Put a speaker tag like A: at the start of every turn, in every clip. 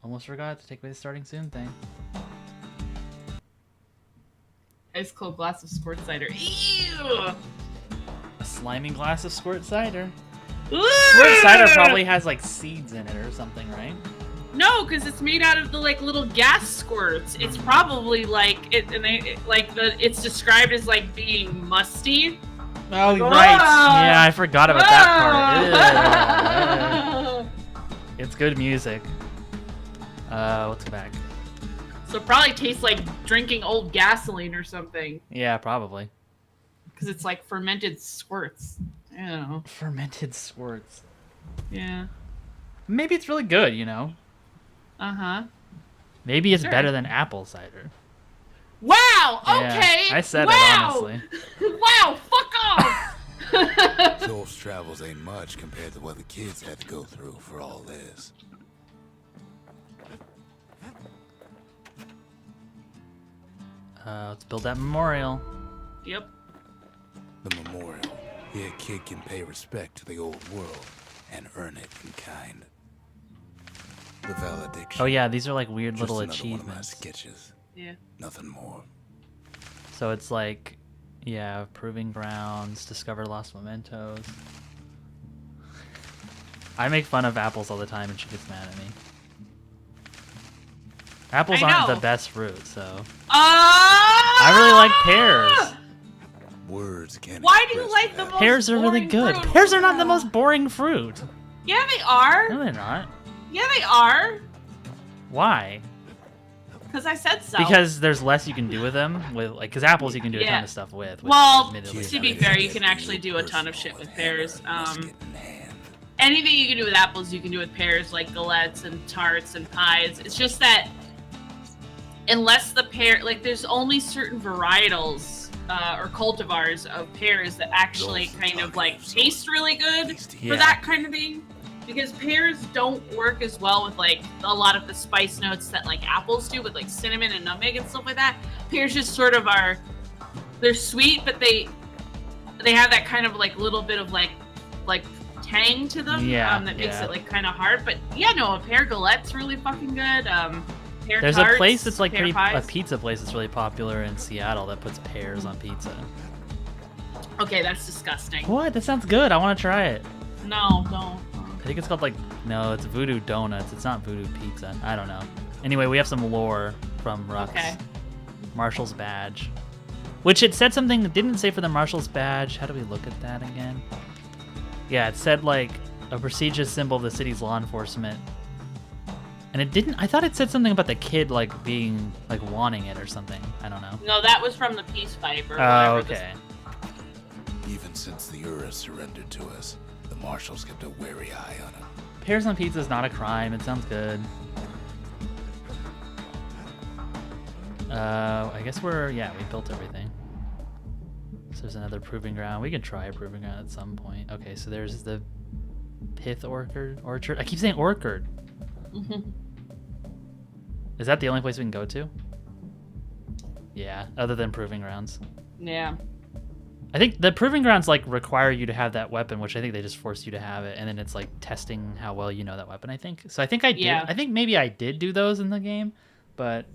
A: Almost forgot to take away the starting soon thing.
B: Ice cold glass of Squirt cider. Ew!
A: A slimy glass of Squirt cider.
B: Ugh!
A: Squirt cider probably has like seeds in it or something, right?
B: No, because it's made out of the like little gas squirts. It's probably like it's described as like being musty.
A: Oh, right. Yeah, I forgot about that part. It's good music. Let's go back.
B: So it probably tastes like drinking old gasoline or something.
A: Yeah, probably.
B: Because it's like fermented squirts. I don't know.
A: Fermented squirts.
B: Yeah.
A: Maybe it's really good, you know?
B: Uh-huh.
A: Maybe it's better than apple cider.
B: Wow! Okay!
A: Yeah, I said it, honestly.
B: Wow! Fuck off!
C: Joel's travels ain't much compared to what the kids had to go through for all this.
A: Let's build that memorial.
B: Yep.
C: The memorial. Here a kid can pay respect to the old world and earn it in kind. The valediction.
A: Oh yeah, these are like weird
C: Just
A: little
C: another
A: achievements.
C: one of my sketches.
B: Yeah.
C: Nothing more.
A: So it's like, yeah, proving grounds, discover lost mementos. I make fun of apples all the time and she gets mad at me. Apples aren't the best fruit, so. I really like pears.
C: Words can't.
B: Why do you like the most
A: Pears are really good.
B: fruit?
A: Pears are not the most boring fruit.
B: Yeah, they are.
A: No, they're not.
B: Yeah, they are.
A: Why?
B: Because I said so.
A: Because there's less you can do with them. Because apples you can do a ton of stuff with.
B: Well,
A: admittedly.
B: to be fair, you can actually do a ton of shit with pears. Anything you can do with apples, you can do with pears, like galettes and tarts and pies. It's just that unless the pear, like there's only certain varietals or cultivars of pears that actually kind of like taste really good for that kind of thing. Because pears don't work as well with like a lot of the spice notes that like apples do with like cinnamon and nutmeg and stuff like that. Pears just sort of are, they're sweet, but they have that kind of like little bit of like tang to them that makes it like kind of hard. But yeah, no, a pear galette's really fucking good. Pear
A: There's
B: tarts,
A: a place that's like
B: pies.
A: a pizza place that's really popular in Seattle that puts pears on pizza.
B: Okay, that's disgusting.
A: What? That sounds good. I want to try it.
B: No, don't.
A: I think it's called like, no, it's Voodoo Donuts. It's not Voodoo Pizza. I don't know. Anyway, we have some lore from Rux.
B: Okay.
A: Marshal's Badge. Which it said something that didn't say for the Marshal's Badge. How do we look at that again? Yeah, it said like a prestigious symbol of the city's law enforcement. And it didn't, I thought it said something about the kid like being, like wanting it or something. I don't know.
B: No, that was from the peace pipe or
A: whatever. Oh,
B: whatever.
A: okay.
C: Even since the Ura surrendered to us, the marshals kept a wary eye on him.
A: Pears on pizza is not a crime. It sounds good. I guess we built everything. So there's another proving ground. We can try a proving ground at some point. Okay, so there's the Pith Orchard. I keep saying orchard. Is that the only place we can go to? Yeah, other than proving grounds.
B: Yeah.
A: I think the proving grounds like require you to have that weapon, which I think they just force you to have it, and then it's like testing how well you know that weapon, I think. So I think I did. I think maybe I did do those in the game, but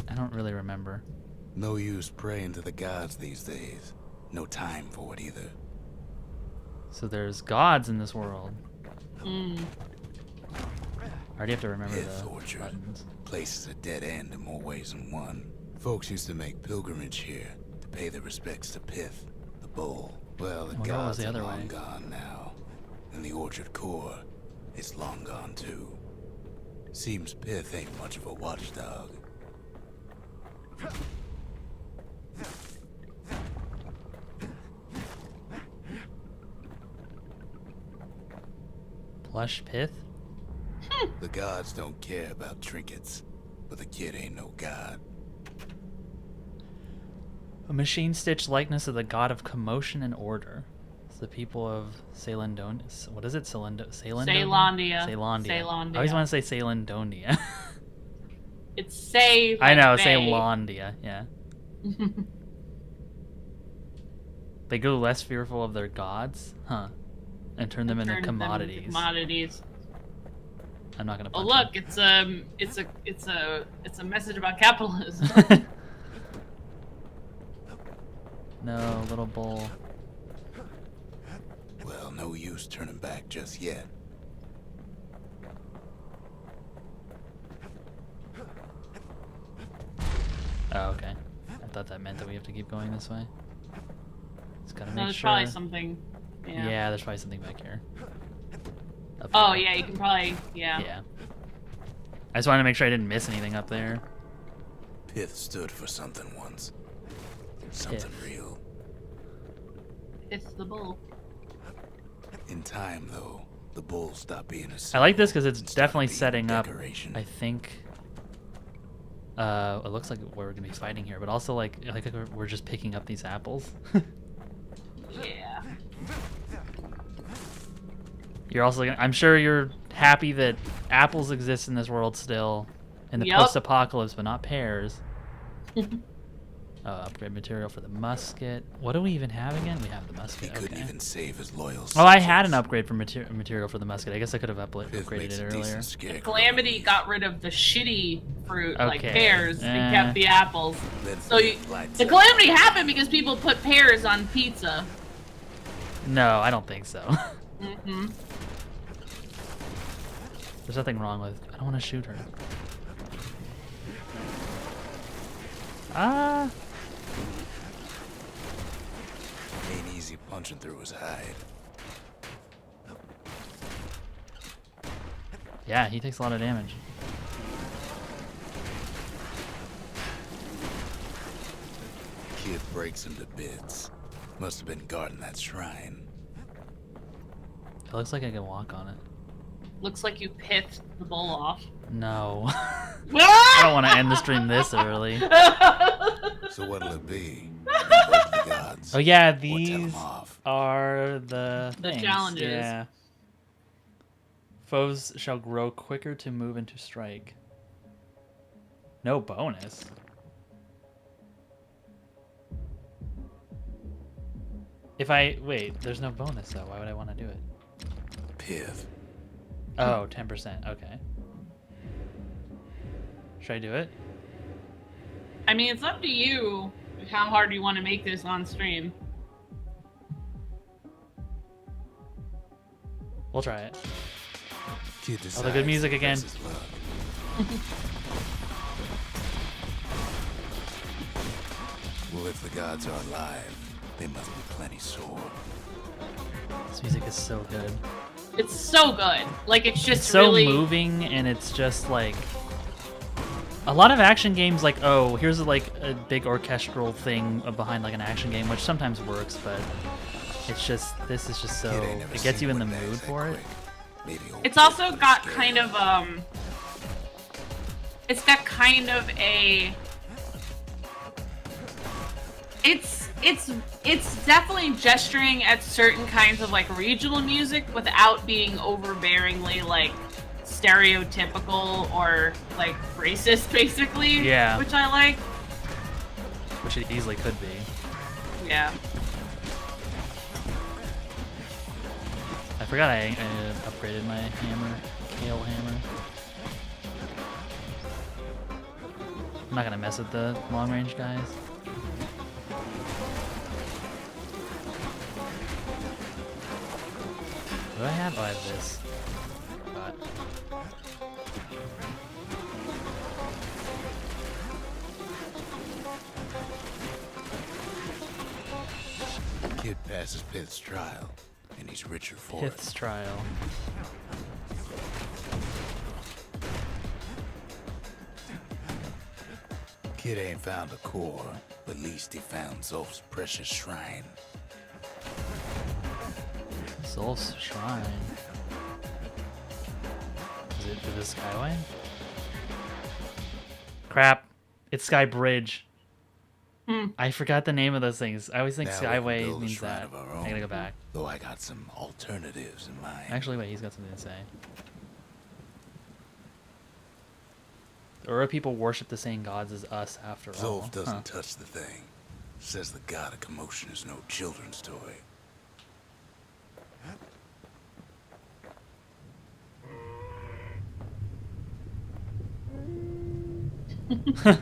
A: I don't really remember.
C: No use praying to the gods these days. No time for it either.
A: So there's gods in this world. I already have to remember the
C: orchard.
A: buttons.
C: Place is a dead end in more ways than one. Folks used to make pilgrimage here to pay their respects to Pith, the bull. Well, the gods are long gone now, and the orchard core is long gone too. Seems Pith ain't much of a watchdog.
A: Plush Pith?
C: The gods don't care about trinkets, but the kid ain't no god.
A: A machine-stitched likeness of the god of commotion and order. It's the people of Celandonia. What is it? Celandonia?
B: Celandia.
A: I always want to say Celandonia.
B: It's say.
A: I know, Celandia. Yeah. They grow less fearful of their gods, huh? And turn them into commodities. I'm not gonna
B: Oh
A: punch
B: look, it's a message about capitalism.
A: him. No, little bull.
C: Well, no use turning back just yet.
A: Oh, okay. I thought that meant that we have to keep going this way. Just gotta
B: No,
A: make
B: there's
A: sure.
B: probably something. Yeah.
A: Yeah, there's probably something back here. Up
B: Oh
A: there.
B: yeah, you can probably
A: Yeah. I just wanted to make sure I didn't miss anything up there.
C: Pith stood for something once. Something real.
B: It's the bull.
C: In time, though, the bull stopped being a
A: I
C: symbol
A: like this because it's
C: and started
A: definitely
C: being
A: setting up,
C: decoration.
A: I think, it looks like we're gonna be fighting here, but also like we're just picking up these apples.
B: Yeah.
A: You're also I'm sure you're happy that apples exist in this world still, in the
B: Yup.
A: post-apocalypse, but not pears. Upgrade material for the musket. What do we even have again? We have the
C: He
A: musket.
C: couldn't
A: Okay.
C: even save his loyal
A: Oh, I had an
C: subjects.
A: upgrade for material for the musket. I guess I could have
C: Pith
A: upgraded
C: makes
A: it
C: a
A: earlier.
C: decent scarecrow.
B: Calamity got rid of the shitty fruit, like
A: Okay.
B: pears, and kept the apples.
C: Then
B: So
C: lights
B: the
C: up.
B: calamity happened because people put pears on pizza.
A: No, I don't think so.
B: Mm-hmm.
A: There's nothing wrong with. I don't want to shoot her. Ah.
C: Ain't easy punching through his hide.
A: Yeah, he takes a lot of damage.
C: Kid breaks him to bits. Must have been guarding that shrine.
A: It looks like I can walk on it.
B: Looks like you pissed the bull off.
A: No. I don't want to end the stream this early.
C: So what'll it be? Invoke the gods.
A: Oh yeah,
C: Or tell 'em
A: these
C: off.
A: are the
B: The
A: things.
B: challenges.
A: Yeah. Foes shall grow quicker to move into strike. No bonus. If I wait, there's no bonus though. Why would I want to do it?
C: Pith.
A: Oh, 10%. Okay. Should I do it?
B: I mean, it's up to you how hard you want to make this on stream.
A: We'll try it.
C: Kid
A: Oh, the good
C: decides
A: music
C: to
A: again.
C: press his luck. Well, if the gods are alive, they must be plenty sore.
A: This music is so good.
B: It's so good. Like, it's just
A: It's so
B: really...
A: moving, and it's just like a lot of action games. Like, oh, here's like a big orchestral thing behind like an action game, which sometimes works, but it's just this is just so
C: Kid ain't never
A: it gets
C: seen
A: you in the
C: one bags
A: mood
C: that
A: for it.
C: quick. Maybe old
B: It's
C: Pith
B: also
C: was
B: got
C: scared.
B: kind of, it's got kind of a... It's definitely gesturing at certain kinds of like regional music without being overbearingly like stereotypical or like racist, basically.
A: Yeah.
B: Which I like.
A: Which it easily could be.
B: Yeah.
A: I forgot I upgraded my hammer, kale hammer. I'm not gonna mess with the long range guys. What do I have? Oh, I have this. But
C: Kid passes Pith's trial, and he's richer for
A: Pith's trial.
C: it. Kid ain't found a core, but at least he found Zolf's precious shrine.
A: Soul's Shrine. Is it to the Skyway? Crap. It's Sky Bridge. I forgot the name of those things. I always think
C: Now we can
A: Skyway
C: build a
A: means
C: shrine
A: that.
C: of our
A: I gotta
C: own.
A: go back.
C: Though I got some alternatives in mind.
A: Actually, wait, he's got something to say. Or are people worship the same gods as us after all?
C: Zolf doesn't touch the thing. Says the god of commotion is no children's toy.
A: Okay,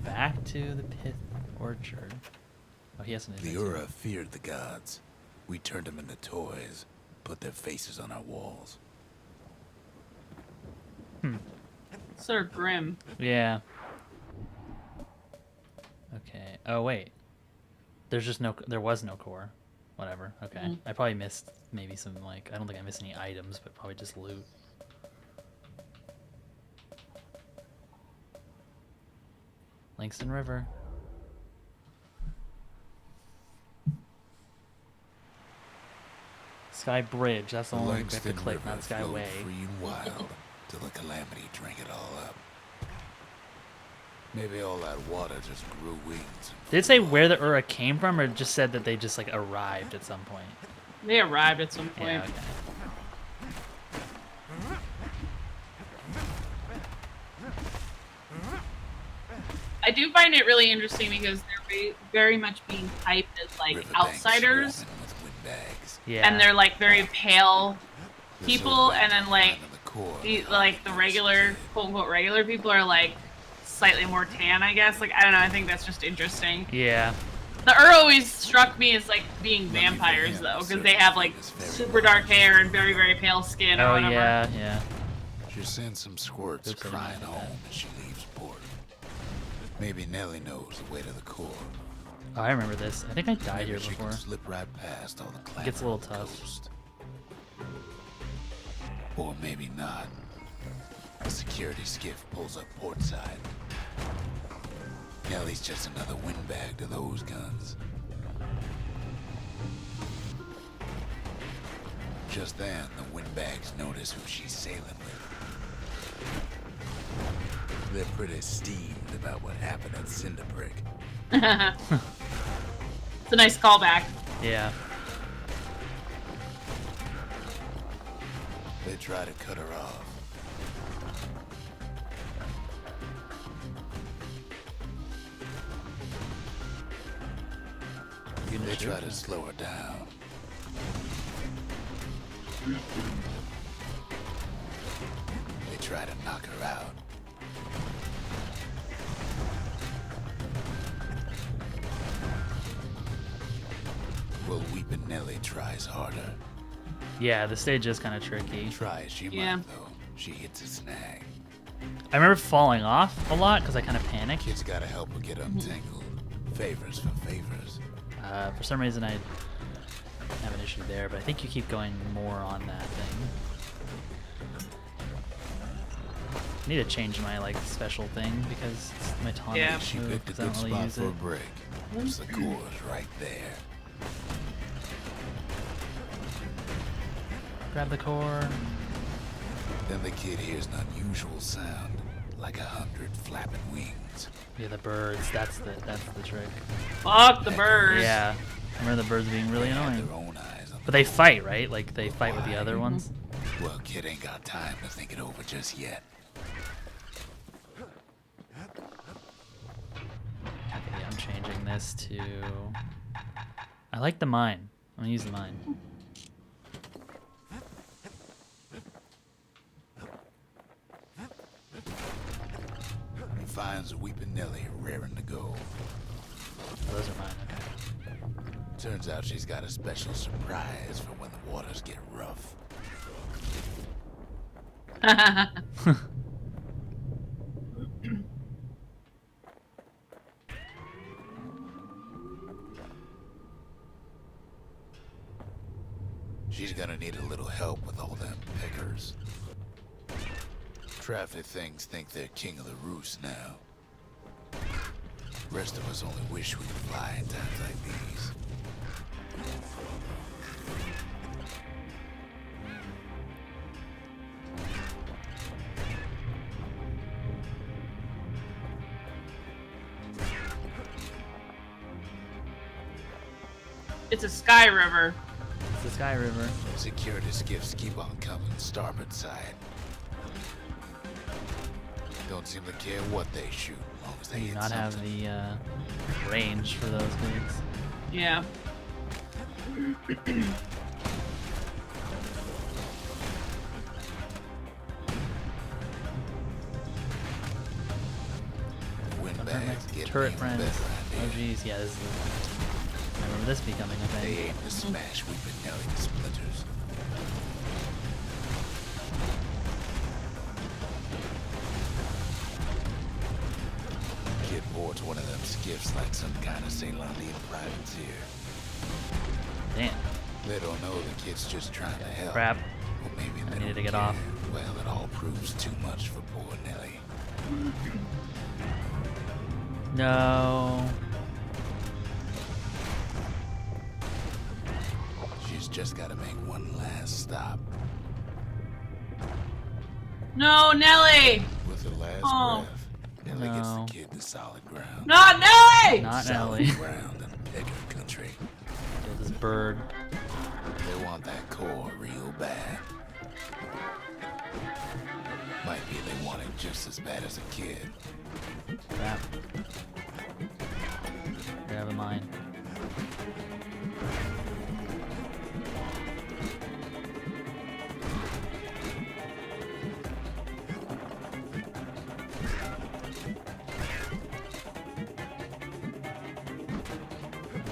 A: back to the Pith Orchard. Oh, he has an
C: The Ura feared the gods. We turned them into toys, put their faces on our walls.
B: Sort of grim.
A: Yeah. Okay. Oh wait. There was no core. Whatever. Okay. I probably missed maybe some like I don't think I missed any items, but probably just loot. Langston River. Sky Bridge. That's the one we have to
C: Langston
A: click,
C: River
A: not
C: flowed
A: Skyway.
C: free and wild till the calamity drank it all up. Maybe all that water just grew wings.
A: Did it say where the Ura came from, or it just said that they just like arrived at some point?
B: They arrived at some point.
A: Yeah. Okay.
B: I do find it really interesting because they're very much being hyped as like
C: Riverbanks
B: outsiders,
C: swarming with windbags.
A: Yeah.
B: and they're like very pale
C: This
B: people,
C: old
B: and then like
C: line of the core
B: the regular quote unquote regular people are like slightly more tan, I guess. Like I don't know, I think that's just interesting.
A: Yeah.
B: The Ur always struck me as like being
C: Let me
B: vampires
C: begin
B: though,
C: the
B: because they have like
C: search for this
B: super
C: very
B: dark hair and very very pale skin or
A: Oh
B: whatever.
A: yeah.
C: She sends some squirts
A: Oops, I didn't
C: crying
A: mean to do
C: home as she leaves port. Maybe Nellie knows the way to the core.
A: Oh, I remember this. I think I died
C: Maybe
A: here
C: she
A: before.
C: can slip right past all the clamor
A: gets a little
C: on the
A: tough.
C: coast. Or maybe not. A security skiff pulls up portside. Nellie's just another windbag to those guns. Just then, the windbags notice who she's sailing with. They're pretty steamed about what happened at Cinderbrick.
B: It's a nice callback.
A: Yeah.
C: They try to cut her off. They try to slow her down. They try to knock her out. Well, Weepin' Nellie tries harder.
A: Yeah, the stage is kind of tricky.
C: Try as she
B: Yeah.
C: might, though, she hits a snag.
A: I remember falling off a lot because I kind of panicked.
C: Kids gotta help her get untangled. Favors for favors.
A: For some reason, I have an issue there, but I think you keep going more on that thing. I need to change my like special thing because it's my taunt
B: Yeah.
C: She
A: move
C: picked a
A: 'cause I
C: good
A: don't really
C: spot
A: use
C: for a
A: it.
C: break. Once the core's right there.
A: Grab the core.
C: Then the kid hears an unusual sound, like 100 flapping wings.
A: Yeah, the birds. That's the trick.
B: Fuck the birds.
A: Yeah, I remember the birds being really
C: They had
A: annoying.
C: their own eyes on
A: But they fight, right? Like they fight with the other ones.
C: Well, kid ain't got time to think it over just yet.
A: Okay, I'm changing this to. I like the mine. I'm gonna use the mine.
C: He finds Weepin' Nellie raring to go.
A: Oh, those are mine. Okay.
C: Turns out she's got a special surprise for when the waters get rough. She's gonna need a little help with all them pickers. Traffic things think they're king of the roost now. Rest of us only wish we could fly in times like these.
B: It's a sky river.
A: It's the Sky River.
C: Security skiffs keep on coming starboard side. Don't seem to care what they shoot, as long as they
A: They do
C: hit
A: not have
C: something.
A: the range for those dudes.
B: Yeah.
A: next
C: get
A: turret
C: me a
A: friends.
C: better
A: Oh
C: idea.
A: geez, yeah, this is. I remember this becoming a
C: They
A: thing.
C: aim to smash Weeping Nelly to splinters. Kid boards one of them skiffs like some kind of Ceylonian privateer.
A: Damn.
C: They don't know the kid's just trying to help.
A: Crap.
C: Or maybe
A: I
C: they
A: needed
C: don't
A: to get
C: care.
A: off.
C: Well, it all proves too much for poor Nelly.
A: No.
C: She's just got to make one last stop.
B: No, Nelly!
C: With her last
B: Oh.
C: breath, Nelly gets
A: No.
C: the kid to solid ground.
B: Not Nelly!
A: Not
C: solid
A: Nelly.
C: ground in Picker country.
A: Kill this bird.
C: They want that core real bad. Might be they want it just as bad as a kid.
A: Crap. Grab a mine.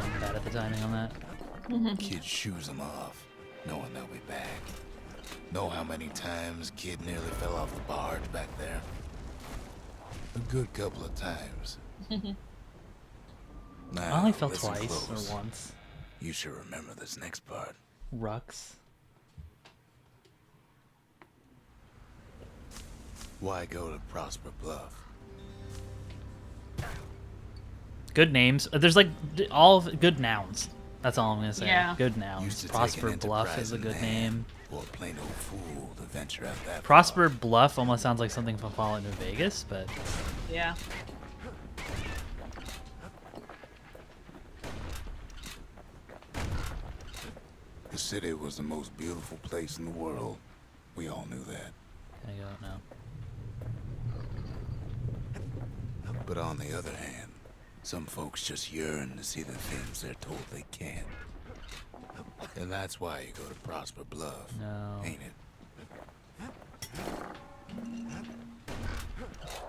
A: I'm bad at the timing on that.
C: Kid shoos them off, knowing they'll be back. Know how many times Kid nearly fell off the barge back there? A good couple of times. Now,
A: I only fell
C: listen
A: twice
C: close.
A: or once.
C: You should remember this next part.
A: Rux.
C: Why go to Prosper Bluff?
A: Good names. There's like all good nouns. That's all I'm gonna say.
B: Yeah.
A: Good
C: Used
A: nouns.
C: to take
A: Prosper
C: an
A: Bluff
C: enterprise
A: is a
C: in
A: good
C: hand,
A: name.
C: or a plain old fool to venture out that
A: Prosper
C: far.
A: Bluff almost sounds like something from Fallout New Vegas, but
B: Yeah.
C: The city was the most beautiful place in the world. We all knew that.
A: can I go now?
C: But on the other hand, some folks just yearn to see the things they're told they can't. And that's why you go to Prosper Bluff,
A: No.
C: ain't it?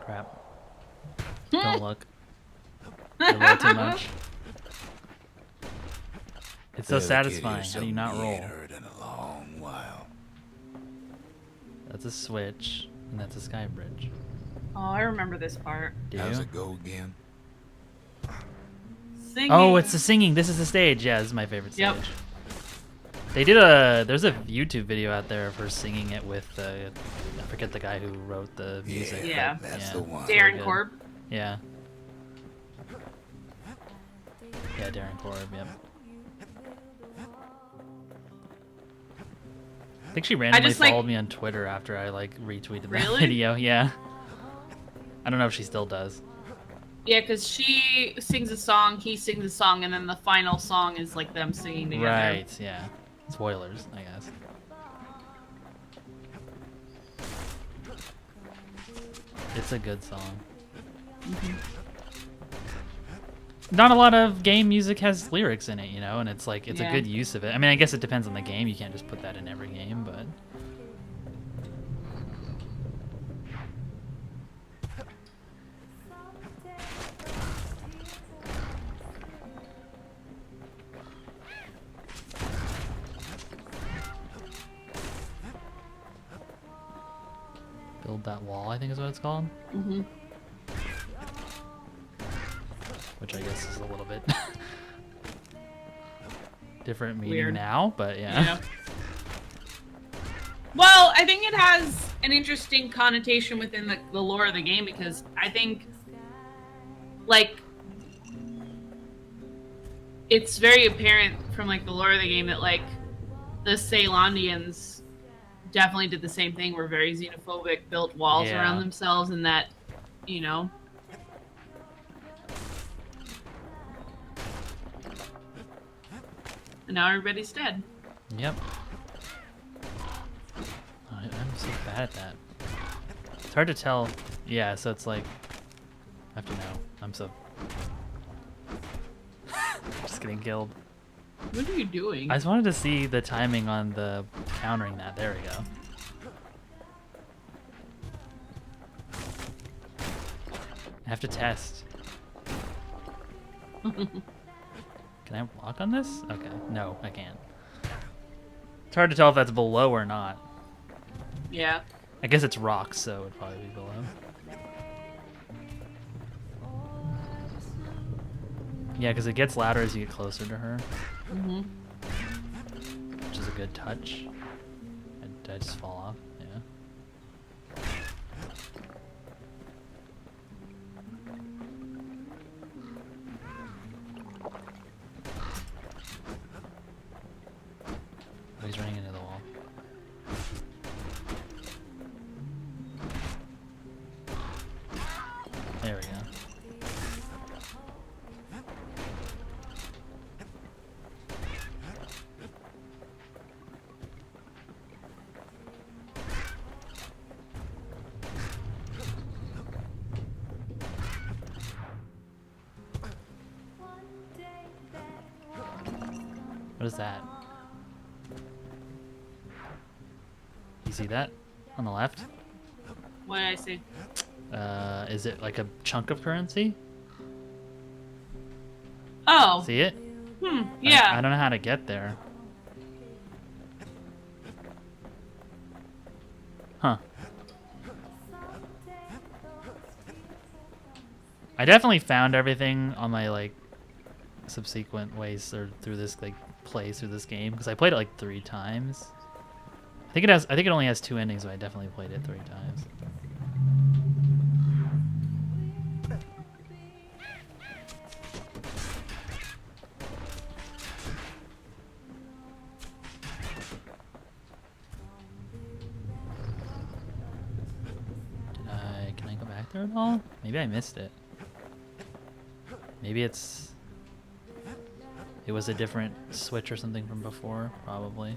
A: Crap. Don't look. I roll too much. It's so
C: The other kid hears
A: satisfying. How do you
C: something
A: not
C: he
A: roll?
C: ain't heard in a long while.
A: That's a switch, and that's a sky bridge.
B: Oh, I remember this part.
A: Do
C: How's
A: you?
C: it go again?
B: Singing.
A: Oh, it's the singing. This is the stage. Yeah, this is my favorite stage.
B: Yep.
A: They did a. There's a YouTube video out there of her singing it with I forget the guy who wrote the music.
B: Yeah.
A: but
C: That's
A: yeah.
C: the one.
A: Very
B: Darren
A: good.
B: Korb.
A: Yeah. Yeah, Darren Korb. Yep. I think she randomly
B: just, like-
A: followed me on Twitter after I like retweeted that
B: Really?
A: video. Yeah. I don't know if she still does.
B: Yeah, because she sings a song, he sings a song, and then the final song is like them singing together.
A: Right. Yeah. Spoilers, I guess. It's a good song. Not a lot of game music has lyrics in it, you know, and it's like it's
B: Yeah.
A: a good use of it. I mean, I guess it depends on the game. You can't just put that in every game, but build that wall, I think is what it's called.
B: Mm-hmm.
A: Which I guess is a little bit different meaning
B: Weird.
A: now, but yeah.
B: Yeah. Well, I think it has an interesting connotation within the lore of the game because I think, like, it's very apparent from like the lore of the game that like the Ceylonians definitely did the same thing. Were very xenophobic, built walls
A: Yeah.
B: around themselves, and that, you know. And now everybody's dead.
A: Yep. I'm so bad at that. It's hard to tell. Yeah, so it's like I have to know. I'm so just getting killed.
B: What are you doing?
A: I just wanted to see the timing on the countering that. There we go. I have to test. Can I walk on this? Okay. No, I can't. It's hard to tell if that's below or not.
B: Yeah.
A: I guess it's rocks, so it would probably be below. Yeah, because it gets louder as you get closer to her.
B: Mm-hmm.
A: Which is a good touch. Did I just fall off? Yeah. Oh, he's running into the wall. There we go. What is that? You see that on the left?
B: What did I see?
A: Is it like a chunk of currency?
B: Oh.
A: See it?
B: Yeah.
A: I don't know how to get there. Huh. I definitely found everything on my like subsequent ways or through this like plays through this game because I played it like 3 times. I think it only has 2 endings, but I definitely played it 3 times. Can I go back there at all? Maybe I missed it. Maybe it was a different switch or something from before, probably.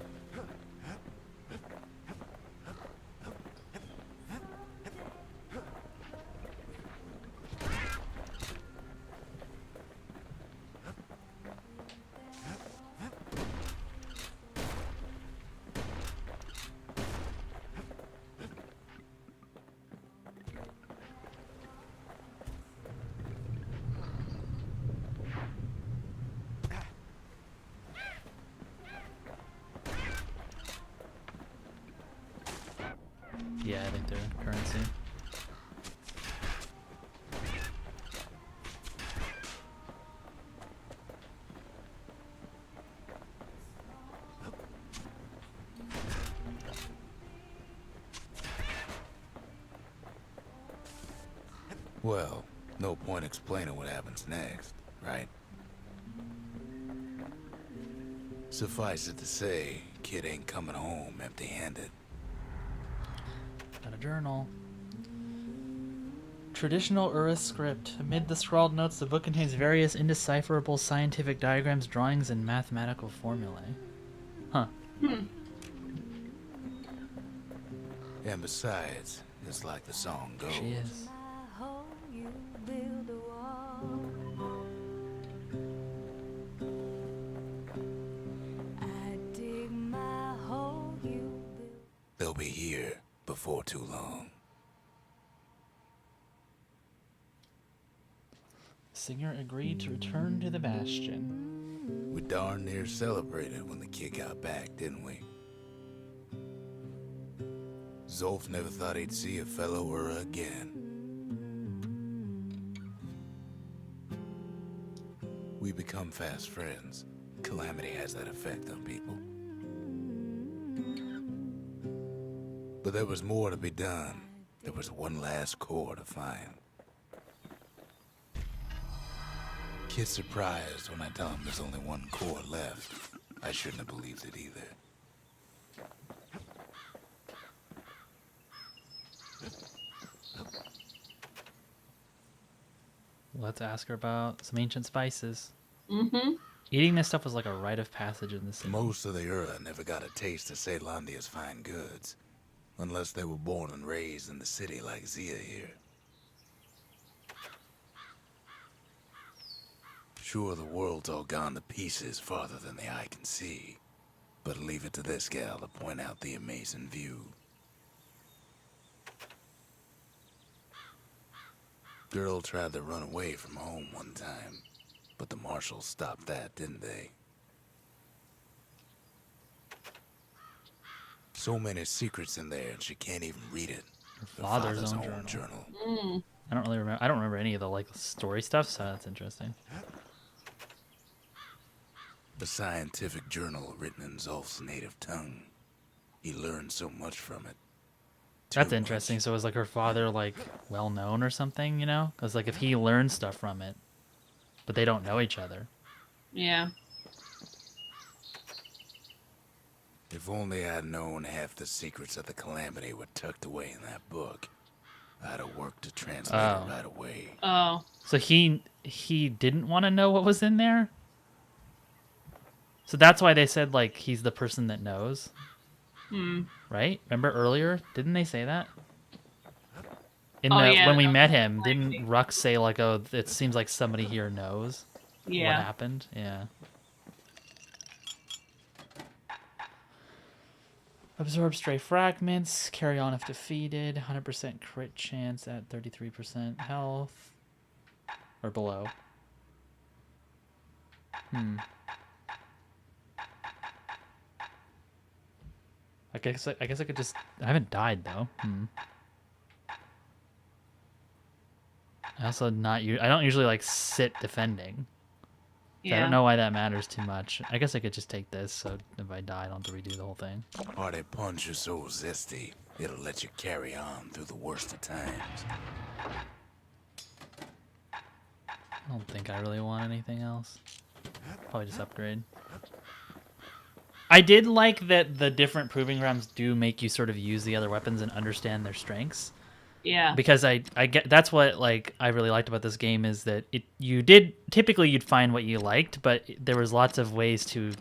A: Yeah, I think they're currency.
C: Well, no point explaining what happens next, right? Suffice it to say, kid ain't coming home empty-handed.
A: Got a journal. Traditional Urus script. Amid the scrawled notes, the book contains various indecipherable scientific diagrams, drawings, and mathematical formulae. Huh.
C: And besides, it's like the song goes.
A: She is.
C: They'll be here before too long.
A: Singer agreed to return to the Bastion.
C: We darn near celebrated when the kid got back, didn't we? Zolf never thought he'd see a fellow Ura again. We become fast friends. Calamity has that effect on people. But there was more to be done. There was one last core to find. Kid's surprised when I tell him there's only one core left. I shouldn't have believed it either.
A: Let's ask her about some ancient spices.
B: Mm-hmm.
A: Eating this stuff was like a rite of passage in the city.
C: Most of the Ura never got a taste of Caelondia's fine goods, unless they were born and raised in the city like Zia here. Sure, the world's all gone to pieces farther than the eye can see, but leave it to this gal to point out the amazing view. Girl tried to run away from home one time, But the marshals stopped that, didn't they? So many secrets in there, and she can't even read it.
A: Her father's own journal.
B: Mm.
A: I don't really remember. I don't remember any of the like story stuff, so that's interesting.
C: A scientific journal written in Zolf's native tongue. He learned so much from it.
A: That's interesting. So is like her father like well known or something? You know, because like if he learned stuff from it, but they don't know each other.
B: Yeah.
C: If only I'd known half the secrets of the Calamity were tucked away in that book. I'd have worked to translate it right away.
B: Oh.
A: So he didn't want to know what was in there? So that's why they said like he's the person that knows. Right? Remember earlier? Didn't they say that? When we met him, didn't Rux say like, "Oh, it seems like somebody here knows what happened"? Yeah. Absorb stray fragments. Carry on if defeated. 100% crit chance at 33% health or below. I guess I could just. I haven't died though. I also I don't usually like sit defending. So I don't know why that matters too much. I guess I could just take this, so if I die, I don't have to redo the whole thing.
C: Party punch is so zesty, it'll let you carry on through the worst of times.
A: I don't think I really want anything else. Probably just upgrade. I did like that the different proving grounds do make you sort of use the other weapons and understand their strengths.
B: Yeah.
A: Because I get that's what like I really liked about this game is that you'd find what you liked, but there was lots of ways to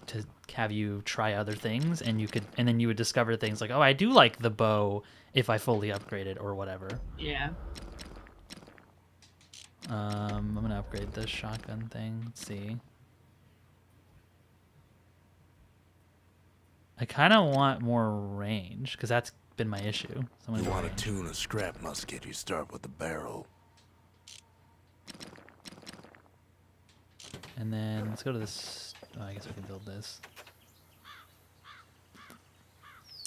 A: have you try other things, and then you would discover things like, oh, I do like the bow if I fully upgrade it or whatever.
B: Yeah.
A: I'm gonna upgrade this shotgun thing. Let's see. I kind of want more range because that's been my issue. So
C: you want to tune a scrap musket, you start with the barrel.
A: And then let's go to this. Oh, I guess we can build this.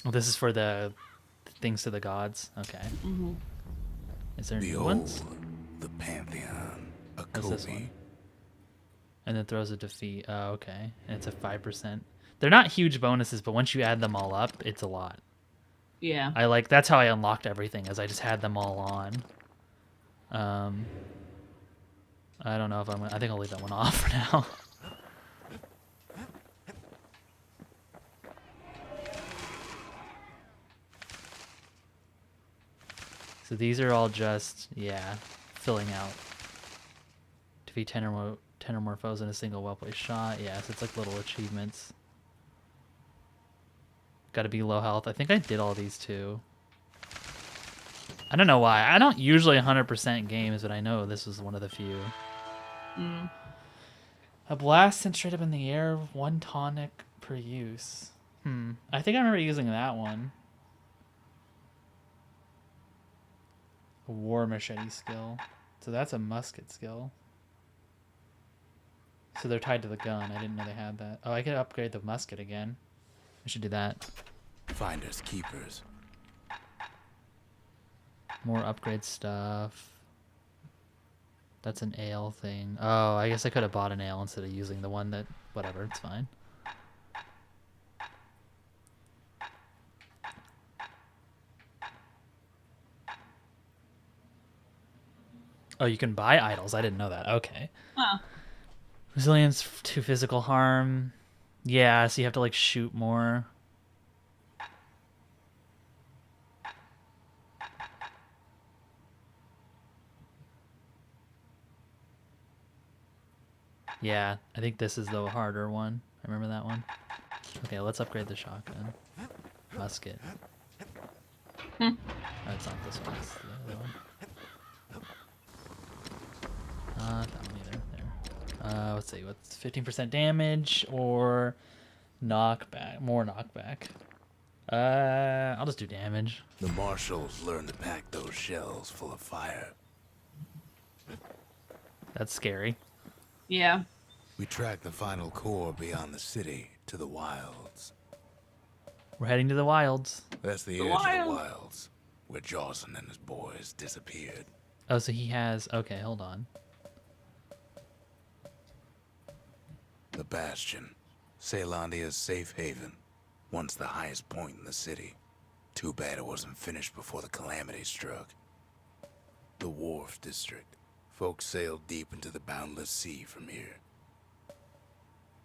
A: Oh, this is for the things to the gods. Okay.
B: Mm-hmm.
A: Is there new
C: Behold,
A: ones?
C: the Pantheon, a
A: What's this
C: Kobe.
A: one? And then throws a defeat. Oh, okay. And it's a 5%. They're not huge bonuses, but once you add them all up, it's a lot.
B: Yeah.
A: That's how I unlocked everything, as I just had them all on. I don't know if I think I'll leave that one off for now. So these are all just, filling out. Defeat 10 or more foes in a single well-placed shot. Yeah, so it's like little achievements. Gotta be low health. I think I did all these too. I don't know why. I don't usually 100% games, but I know this was one of the few. A blast sent straight up in the air, 1 tonic per use. I think I remember using that one. A war machete skill. So that's a musket skill. So they're tied to the gun. I didn't know they had that. Oh, I could upgrade the musket again. I should do that.
C: Finders keepers.
A: More upgrade stuff. That's an ale thing. Oh, I guess I could have bought an ale instead of using the one that... Whatever, it's fine. Oh, you can buy idols. I didn't know that. Okay.
B: Huh.
A: Resilience to physical harm. Yeah, so you have to, like, shoot more. Yeah, I think this is the harder one. I remember that one. Okay, let's upgrade the shotgun. Musket. Oh, it's not this one. It's the other one. Not that one either. There. Let's see. What's 15% damage or knockback? More knockback. I'll just do damage.
C: The marshals learned to pack those shells full of fire.
A: That's scary.
B: Yeah.
C: We track the final core beyond the city to the wilds.
A: We're heading to the wilds.
C: That's the edge of the wilds, where Jawson and his boys disappeared.
A: Oh, so he has... Okay, hold on.
C: The Bastion, Caelandia's safe haven, once the highest point in the city. Too bad it wasn't finished before the calamity struck. The Wharf District. Folks sailed deep into the boundless sea from here.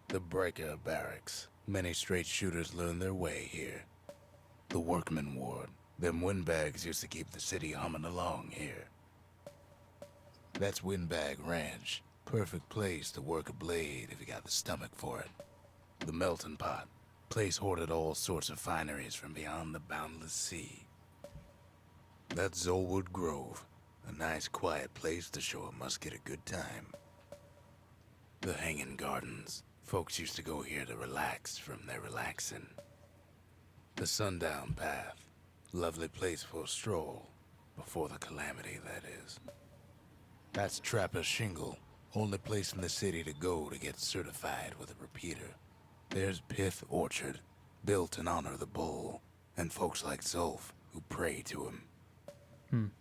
C: The Breaker Barracks. Many straight shooters learned their way here. The Workman Ward. Them windbags used to keep the city humming along here. That's Windbag Ranch. Perfect place to work a blade if you got the stomach for it. The Melting Pot. Place hoarded all sorts of fineries from beyond the boundless sea. That's Zolwood Grove. A nice quiet place to show a musket a good time. The Hanging Gardens. Folks used to go here to relax from their relaxing. The Sundown Path. Lovely place for a stroll. Before the calamity, that is. That's Trapper's Shingle. Only place in the city to go to get certified with a repeater. There's Pith Orchard, built in honor of the bull, and folks like Zolf who pray to him.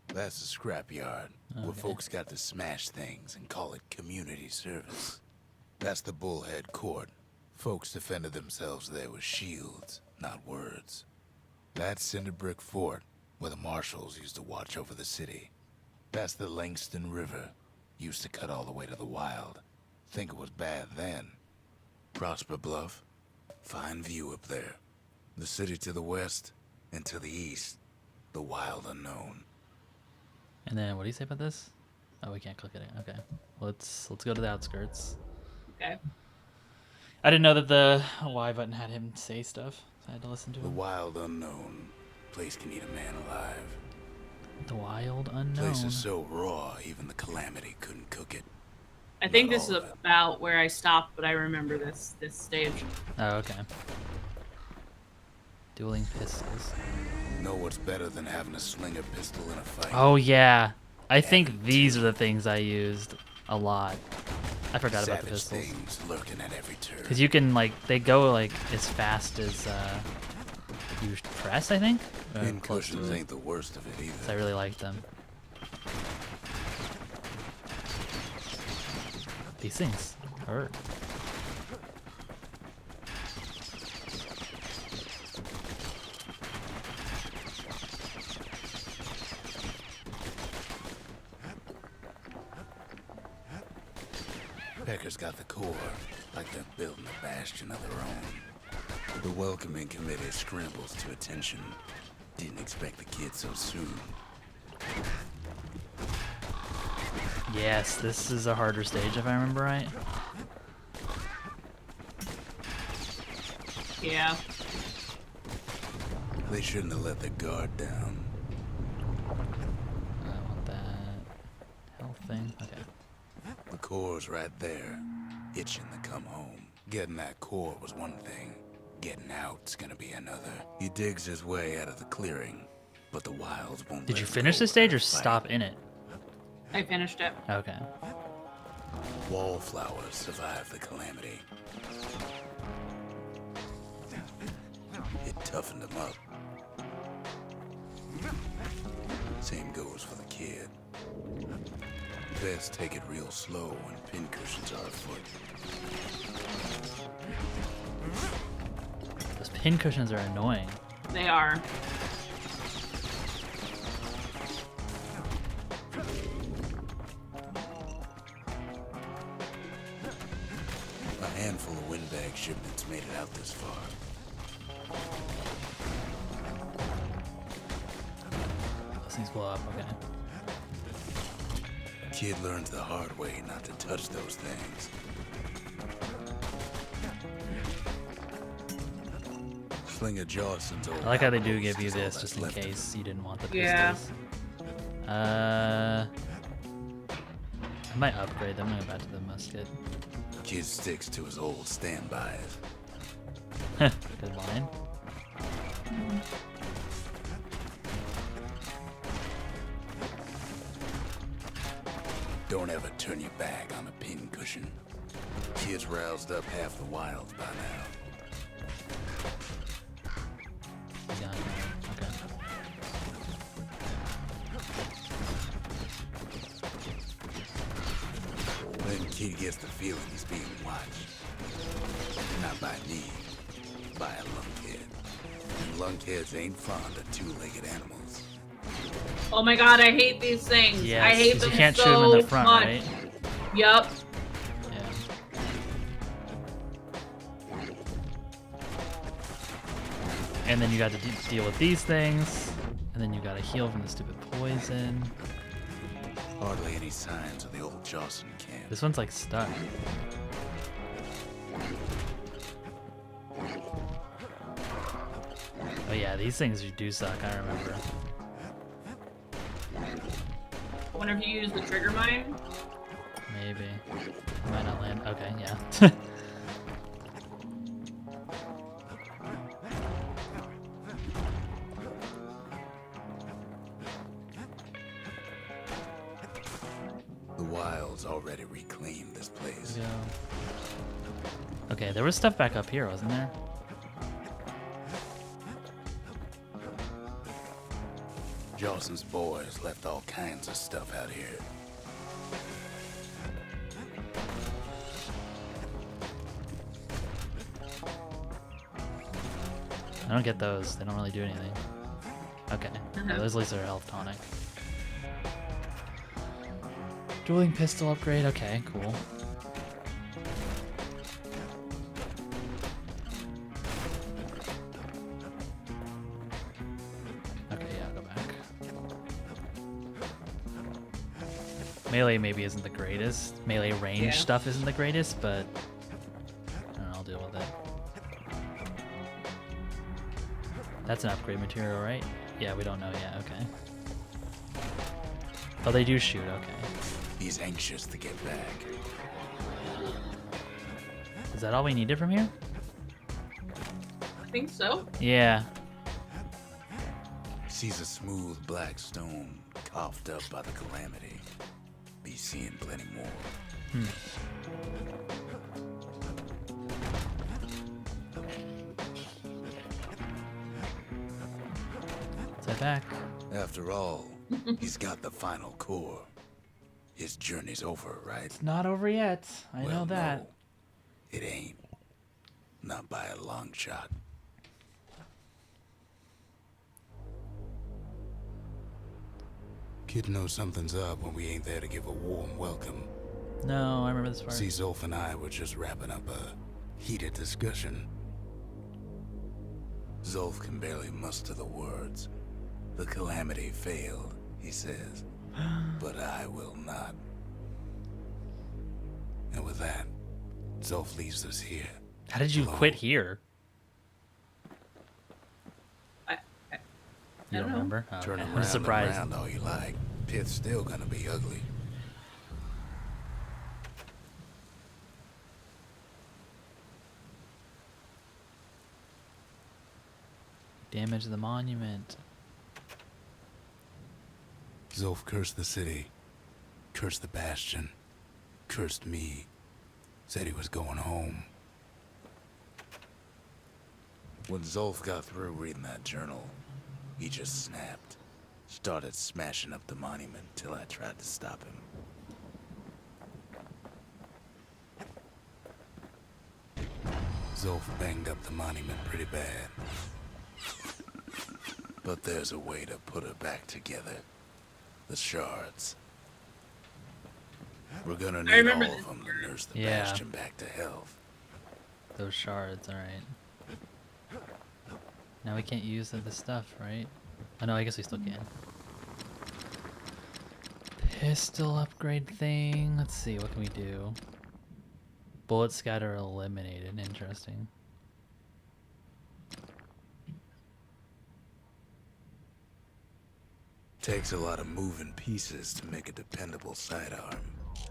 C: That's the scrapyard, where folks got to smash things and call it community service. That's the Bullhead Court. Folks defended themselves there with shields, not words. That's Cinderbrick Fort, where the marshals used to watch over the city. That's the Langston River. Used to cut all the way to the wild. Think it was bad then. Prosper Bluff. Fine view up there. The city to the west, and to the east, the wild unknown.
A: And then what do you say about this? Oh, we can't click it. Okay. Let's go to the outskirts.
B: Okay.
A: I didn't know that the Y button had him say stuff, so I had to listen to
C: The
A: him.
C: wild unknown. Place can eat a man alive.
A: The wild unknown.
C: Place is so raw, even the calamity couldn't cook it.
B: I think
C: Not
B: this is
C: all of it.
B: about where I stopped, but I remember this stage.
A: Oh, okay. Dueling pistols.
C: Know what's better than having a slinger pistol in a fight?
A: Oh, yeah. I think these are the things I used a lot. I forgot about the
C: Savage
A: pistols.
C: things lurking at every turn.
A: Because you can, like, they go, like, as fast as you press, I think?
C: Pin
A: Close to
C: cushions
A: it.
C: ain't the worst of it either.
A: So I really like them. These things hurt.
C: Pecker's got the core, like they're building a bastion of their own. The welcoming committee scrambles to attention. Didn't expect the kid so soon.
A: Yes, this is a harder stage if I remember right.
B: Yeah.
C: They shouldn't have let their guard down.
A: I want that health thing. Okay.
C: The core's right there, itching to come home. Getting that core was one thing. Getting out's gonna be another. He digs his way out of the clearing, but the wilds won't.
A: Did
C: let
A: you
C: him
A: finish
C: go
A: this stage or
C: without a fight.
A: stop in it?
B: I finished it.
A: Okay.
C: Wallflowers survived the calamity. It toughened them up. Same goes for the kid. Best take it real slow when pincushions are afoot.
A: Those pin cushions are annoying.
B: They are.
C: A handful of windbag shipments made it out this far.
A: Those things blow up. Okay.
C: Kid learns the hard way not to touch those things. Slinger Jawson's old
A: I like how they do
C: outpost
A: give you
C: is all
A: this
C: that's
A: just in
C: left of
A: case you didn't want the
B: Yeah.
A: pistols. I might upgrade them when I go back to the musket.
C: Kid sticks to his old standbys.
A: Good line.
C: Don't ever turn your back on a pincushion. Kid's roused up half the wilds by now.
A: Yeah, okay.
C: Then Kid gets the feeling he's being watched. Not by me, by a lunkhead. And lunkheads ain't fond of two-legged animals.
B: Oh my god, I hate these things.
A: Yes,
B: I hate
A: 'cause
B: them
A: you can't
B: so
A: shoot them in the front,
B: much.
A: right?
B: Yup.
A: Yeah. And then you got to deal with these things, and then you got to heal from the stupid poison.
C: Hardly any signs of the old Jocelyn camp.
A: This one's like stuck. Oh yeah, these things do suck, I remember.
B: I wonder if you use the trigger mine.
A: Maybe. Might not land. Okay, yeah.
C: The wilds already reclaimed this place.
A: Yeah. Okay, there was stuff back up here, wasn't there?
C: Jawson's boys left all kinds of stuff out here.
A: I don't get those. They don't really do anything. Okay. Yeah, those at least are a health tonic. Dueling pistol upgrade. Okay, cool. Okay, yeah, I'll go back. Melee maybe isn't the greatest. Melee range stuff isn't the greatest, but I don't know, I'll deal with it. That's an upgrade material, right? Yeah, we don't know yet. Okay. Oh, they do shoot. Okay.
C: He's anxious to get back.
A: Is that all we needed from here?
B: I think so.
A: Yeah.
C: Sees a smooth black stone coughed up by the calamity. Be seeing plenty more.
A: Step back.
C: After all, he's got the final core. His journey's over, right?
A: It's not over yet. I know that.
C: No, it ain't. Not by a long shot. Kid knows something's up when we ain't there to give a warm welcome.
A: No, I remember this part.
C: See, Zolf and I were just wrapping up a heated discussion. Zolf can barely muster the words. The calamity failed, he says. But I will not. And with that, Zolf leaves us here.
A: How did you quit here? You don't remember? Oh,
C: Turn
A: okay.
C: around
A: I'm surprised.
C: and around all you like. Pith's still gonna be ugly.
A: Damage the monument.
C: Zolf cursed the city, cursed the Bastion, cursed me, said he was going home. When Zolf got through reading that journal, he just snapped, started smashing up the monument till I tried to stop him. Zolf banged up the monument pretty bad. But there's a way to put it back together. The shards. We're gonna need all of them to nurse the Bastion back to health.
A: Those shards, alright. Now we can't use the stuff, right? Oh no, I guess we still can. Pistol upgrade thing. Let's see, what can we do? Bullet scatter eliminated. Interesting.
C: Takes a lot of moving pieces to make a dependable sidearm.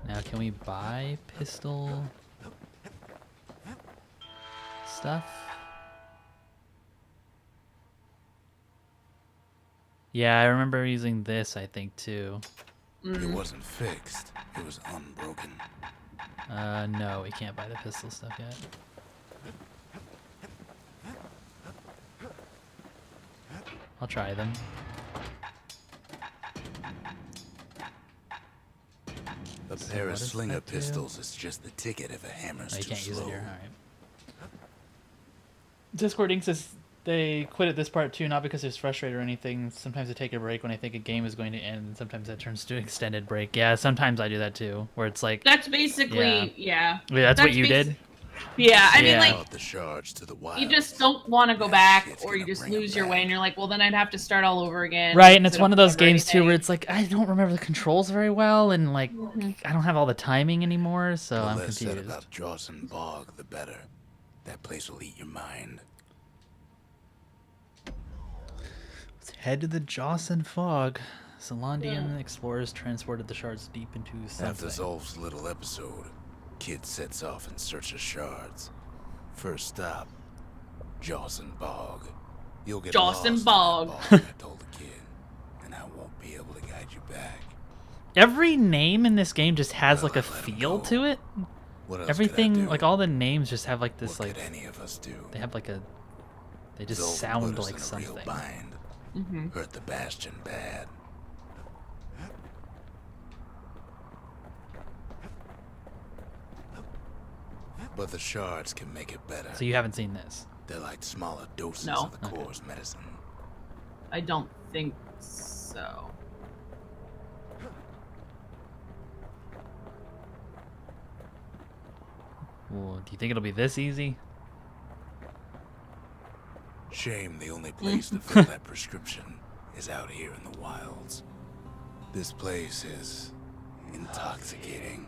A: Now can we buy pistol stuff? Yeah, I remember using this, I think, too.
C: It wasn't fixed. It was unbroken.
A: No, we can't buy the pistol stuff yet. I'll try them.
C: A pair of slinger pistols is just the ticket if a hammer's
A: Oh, you
C: too
A: can't use it
C: slow.
A: here. All right. Discord Inc. says they quit at this part too, not because they're frustrated or anything. Sometimes they take a break when I think a game is going to end, and sometimes that turns to an extended break. Yeah, sometimes I do that too, where it's like...
B: That's basically, yeah.
A: That's what you did?
B: Yeah, I mean, like,
C: The shards to the
B: you just don't want to go back, or you just lose your way, and you're like, well, then I'd have to start all over again.
A: Right, and it's one of those games too where it's like, I don't remember the controls very well, and like, I don't have all the timing anymore, so I'm confused.
C: The less said about Dawson Bog, the better. That place will eat your mind.
A: Let's head to the Jawson Fog. Zealandian explorers transported the shards deep into something.
C: After Zolf's little episode, Kid sets off in search of shards. First stop, Jawson Bog. You'll get
B: Jawson
C: lost
B: Bog.
C: In that bog, I told the kid, and I won't be able to guide you back.
A: Every name in this game just has like a feel to it.
C: What else
A: Everything,
C: could I do?
A: like all the names just have like this,
C: What
A: like
C: could any of us do?
A: they have like a, they just
C: Zolf
A: sound
C: put us
A: like
C: in a
A: something.
C: real bind. Hurt the Bastion bad. But the shards can make it better.
A: So you haven't seen this?
C: They're like smaller doses
B: No.
C: of the core's medicine.
B: I don't think so.
A: Well, do you think it'll be this easy?
C: Shame the only place to fill that prescription is out here in the wilds. This place is intoxicating.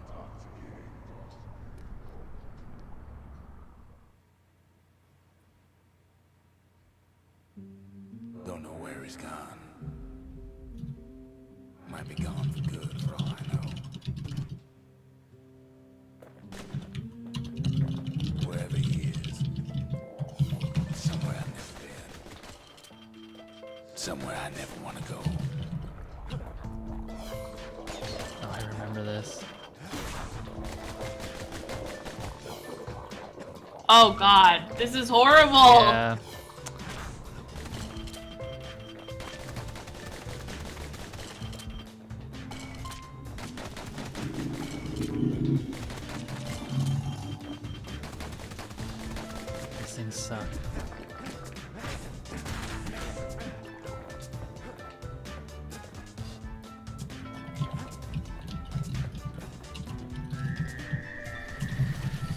C: Don't know where he's gone. Might be gone for good for all I know. Wherever he is, somewhere I've never been. Somewhere I never want to go.
A: Oh, I remember this.
B: Oh god, this is horrible.
A: Yeah. These things suck.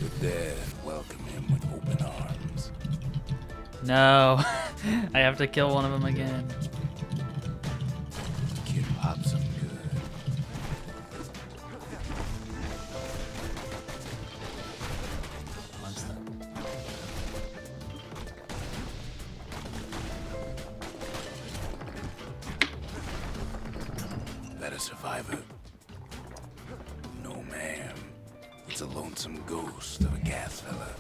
C: The dead welcome him with open arms.
A: No, I have to kill one of them again.
C: Kid pops him good.
A: One step.
C: That a survivor? No, ma'am. It's a lonesome ghost of a gas fella.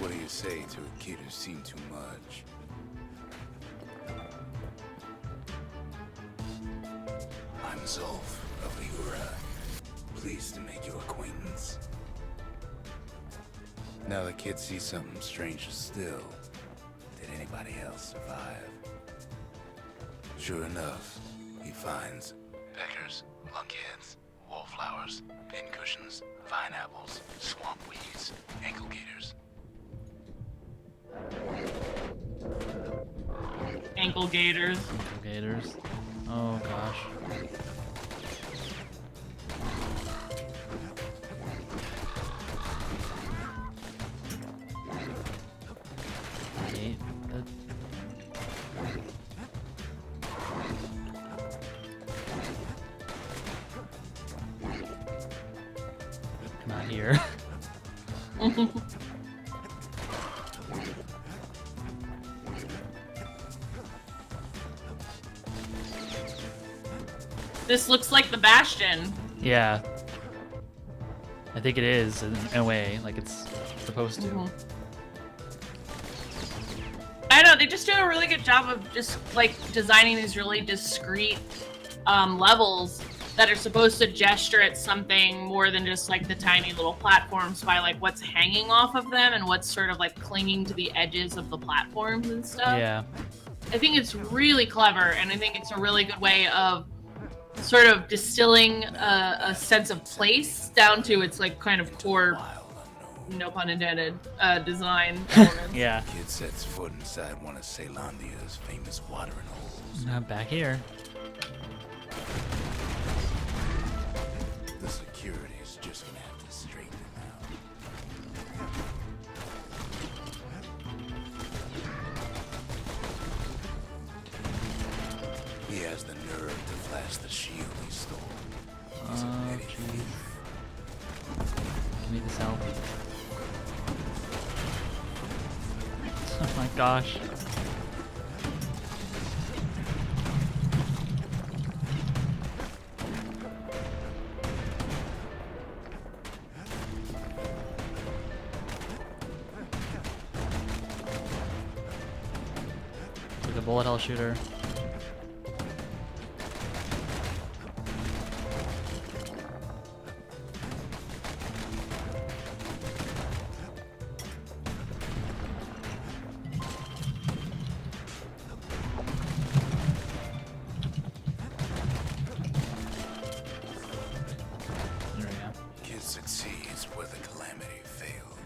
C: What do you say to a kid who's seen too much? I'm Zolf of Liura. Pleased to make your acquaintance. Now the kid sees something stranger still. Did anybody else survive? Sure enough, he finds peckers, lunkheads, wallflowers, pincushions, vine apples, swamp weeds, ankle gators.
B: Ankle gators.
A: Gators. Oh gosh. Hate it. Not here.
B: This looks like the Bastion.
A: Yeah. I think it is in a way, like it's supposed to.
B: Mm-hmm. I know, they just do a really good job of just like designing these really discrete levels that are supposed to gesture at something more than just like the tiny little platforms by like what's hanging off of them and what's sort of like clinging to the edges of the platforms and stuff.
A: Yeah.
B: I think it's really clever, and I think it's a really good way of sort of distilling a sense of place down to its like kind of core, no pun intended, design elements.
A: Yeah.
C: Kid sets foot inside one of Ceylondia's famous watering holes.
A: Not back here.
C: The security's just gonna have to straighten it out. He has the nerve to flash the shield he stole. He's a petty thief.
A: Give me this help. Oh my gosh. Like a bullet hell shooter. There we go.
C: Kid succeeds where the calamity failed.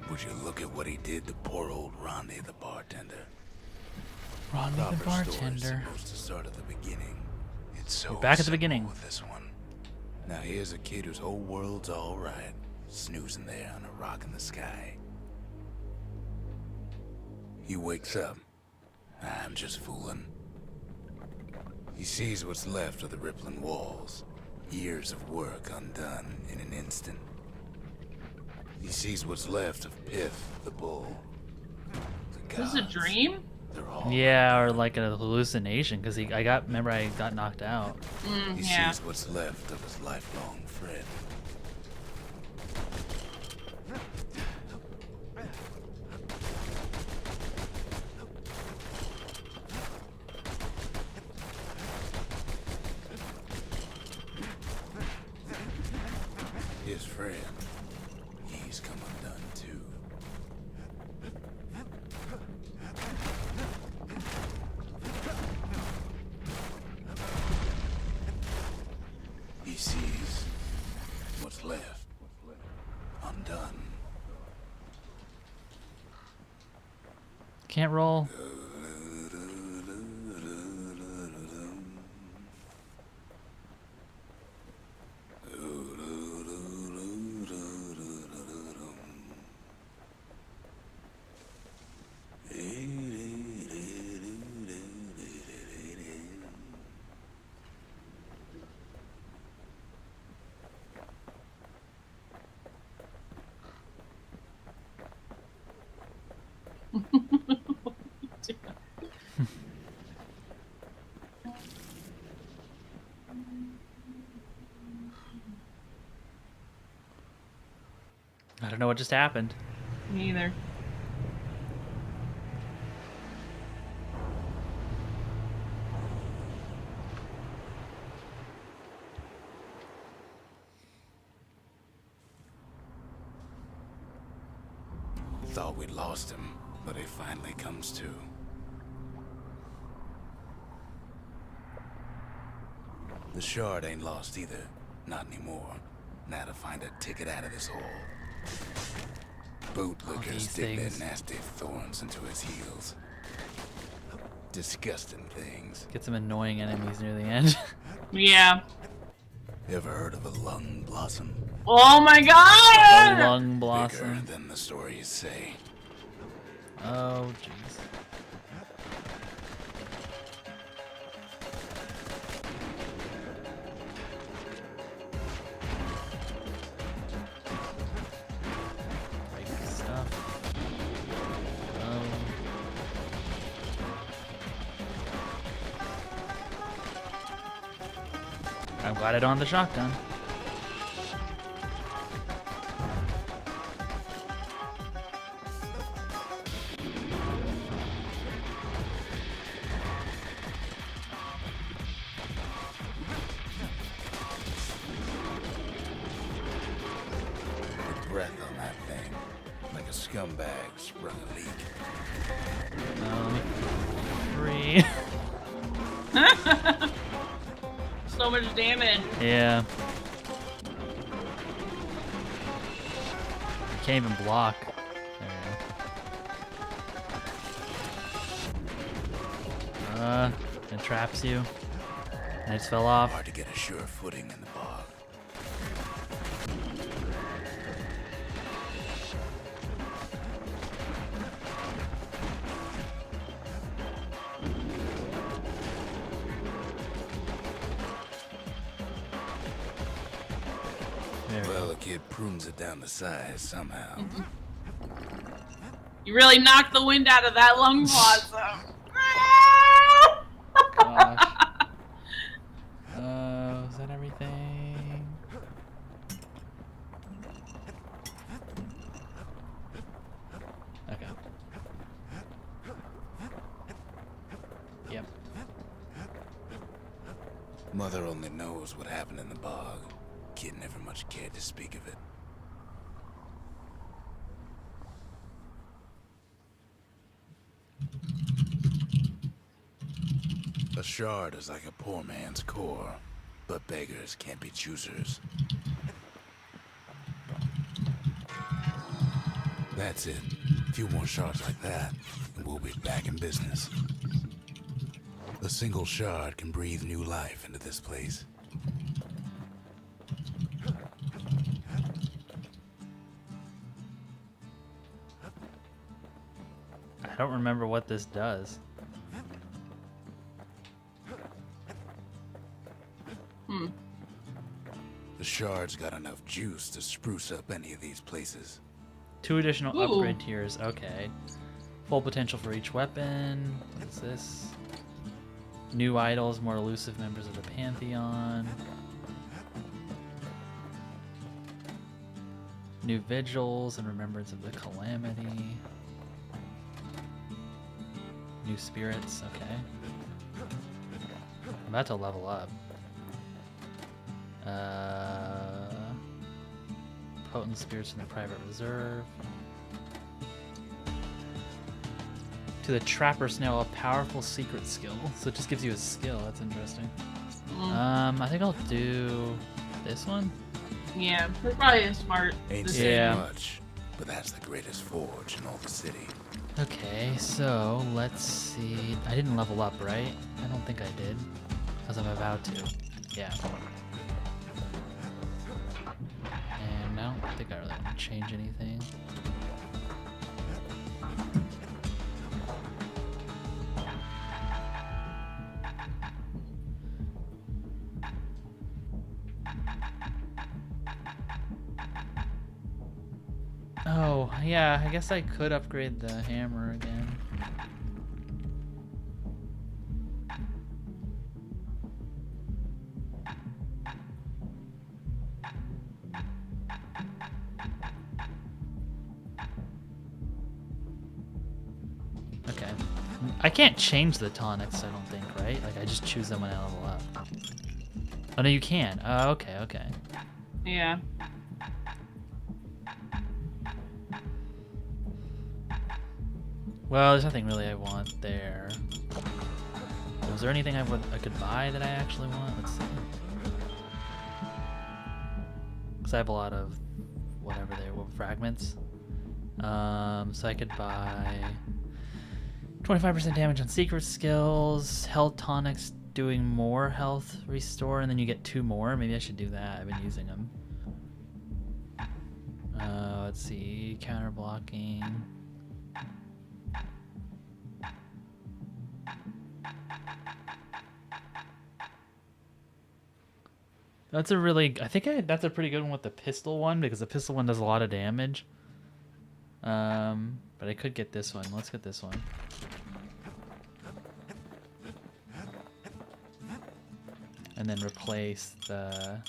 C: Would you look at what he did to poor old Ronnie the bartender?
A: Ronnie the
C: Proper story's
A: bartender.
C: supposed to start at the beginning. It's so
A: We're back at the
C: simple
A: beginning.
C: with this one. Now here's a kid whose whole world's all right, snoozing there on a rock in the sky. He wakes up. I'm just fooling. He sees what's left of the rippling walls. Years of work undone in an instant. He sees what's left of Piff, the bull. The
B: This is a
C: gods,
B: dream?
C: they're all
A: Yeah, or like a hallucination, because remember I got knocked out.
C: He
B: Yeah.
C: sees what's left of his lifelong friend. His friend, he's come undone too. He sees what's left undone.
A: Can't roll. I don't know what just happened.
B: Me either.
C: Thought we'd lost him, but he finally comes to. The shard ain't lost either. Not anymore. Now to find a ticket out of this hole. Bootlickers
A: these
C: dig their
A: things.
C: nasty thorns into his heels. Disgusting things.
A: Get some annoying enemies near the end.
B: Yeah.
C: Ever heard of a lung blossom?
B: Oh my
A: A
B: god!
A: lung
C: Bigger
A: blossom.
C: than the stories say.
A: Oh, jeez. Break stuff. Oh. I'm glad I don't have the shotgun.
C: The breath on that thing, like a scumbag sprung a leak.
A: Free.
B: So much damage.
A: Yeah. You can't even block. There you go. It traps you. I just fell off.
C: Hard to get a sure footing in the bog. Well, the kid prunes it down to size somehow.
B: You really knocked the wind out of that lung blossom.
A: Gosh. Is that everything? Okay. Yep.
C: Mother only knows what happened in the bog. Kid never much cared to speak of it. A shard is like a poor man's core, but beggars can't be choosers. That's it. A few more shards like that, and we'll be back in business. A single shard can breathe new life into this place.
A: I don't remember what this does.
C: The shard's got enough juice to spruce up any of these places.
A: 2 additional
B: Ooh.
A: upgrade tiers. Okay. Full potential for each weapon. What is this? New idols, more elusive members of the Pantheon. New vigils and remembrance of the calamity. New spirits. Okay. I'm about to level up. Potent spirits in the private reserve. To the trapper snail, a powerful secret skill. So it just gives you a skill. That's interesting. I think I'll do this one.
B: Yeah, that's probably a smart
C: Ain't
B: decision.
C: saying much, but that's the greatest forge in all the city.
A: Okay, so let's see. I didn't level up, right? I don't think I did, because I'm about to. Yeah. And I don't think I really want to change anything. Oh, yeah, I guess I could upgrade the hammer again. Okay. I can't change the tonics, I don't think, right? Like, I just choose them when I level up. Oh, no, you can. Oh, okay, okay.
B: Yeah.
A: Well, there's nothing really I want there. Was there anything I could buy that I actually want? Let's see. Because I have a lot of whatever they were, fragments. So I could buy 25% damage on secret skills, health tonics doing more health restore, and then you get 2 more. Maybe I should do that. I've been using them. Let's see, counter blocking. That's a really, that's a pretty good one with the pistol one, because the pistol one does a lot of damage. But I could get this one. Let's get this one. and then replace the...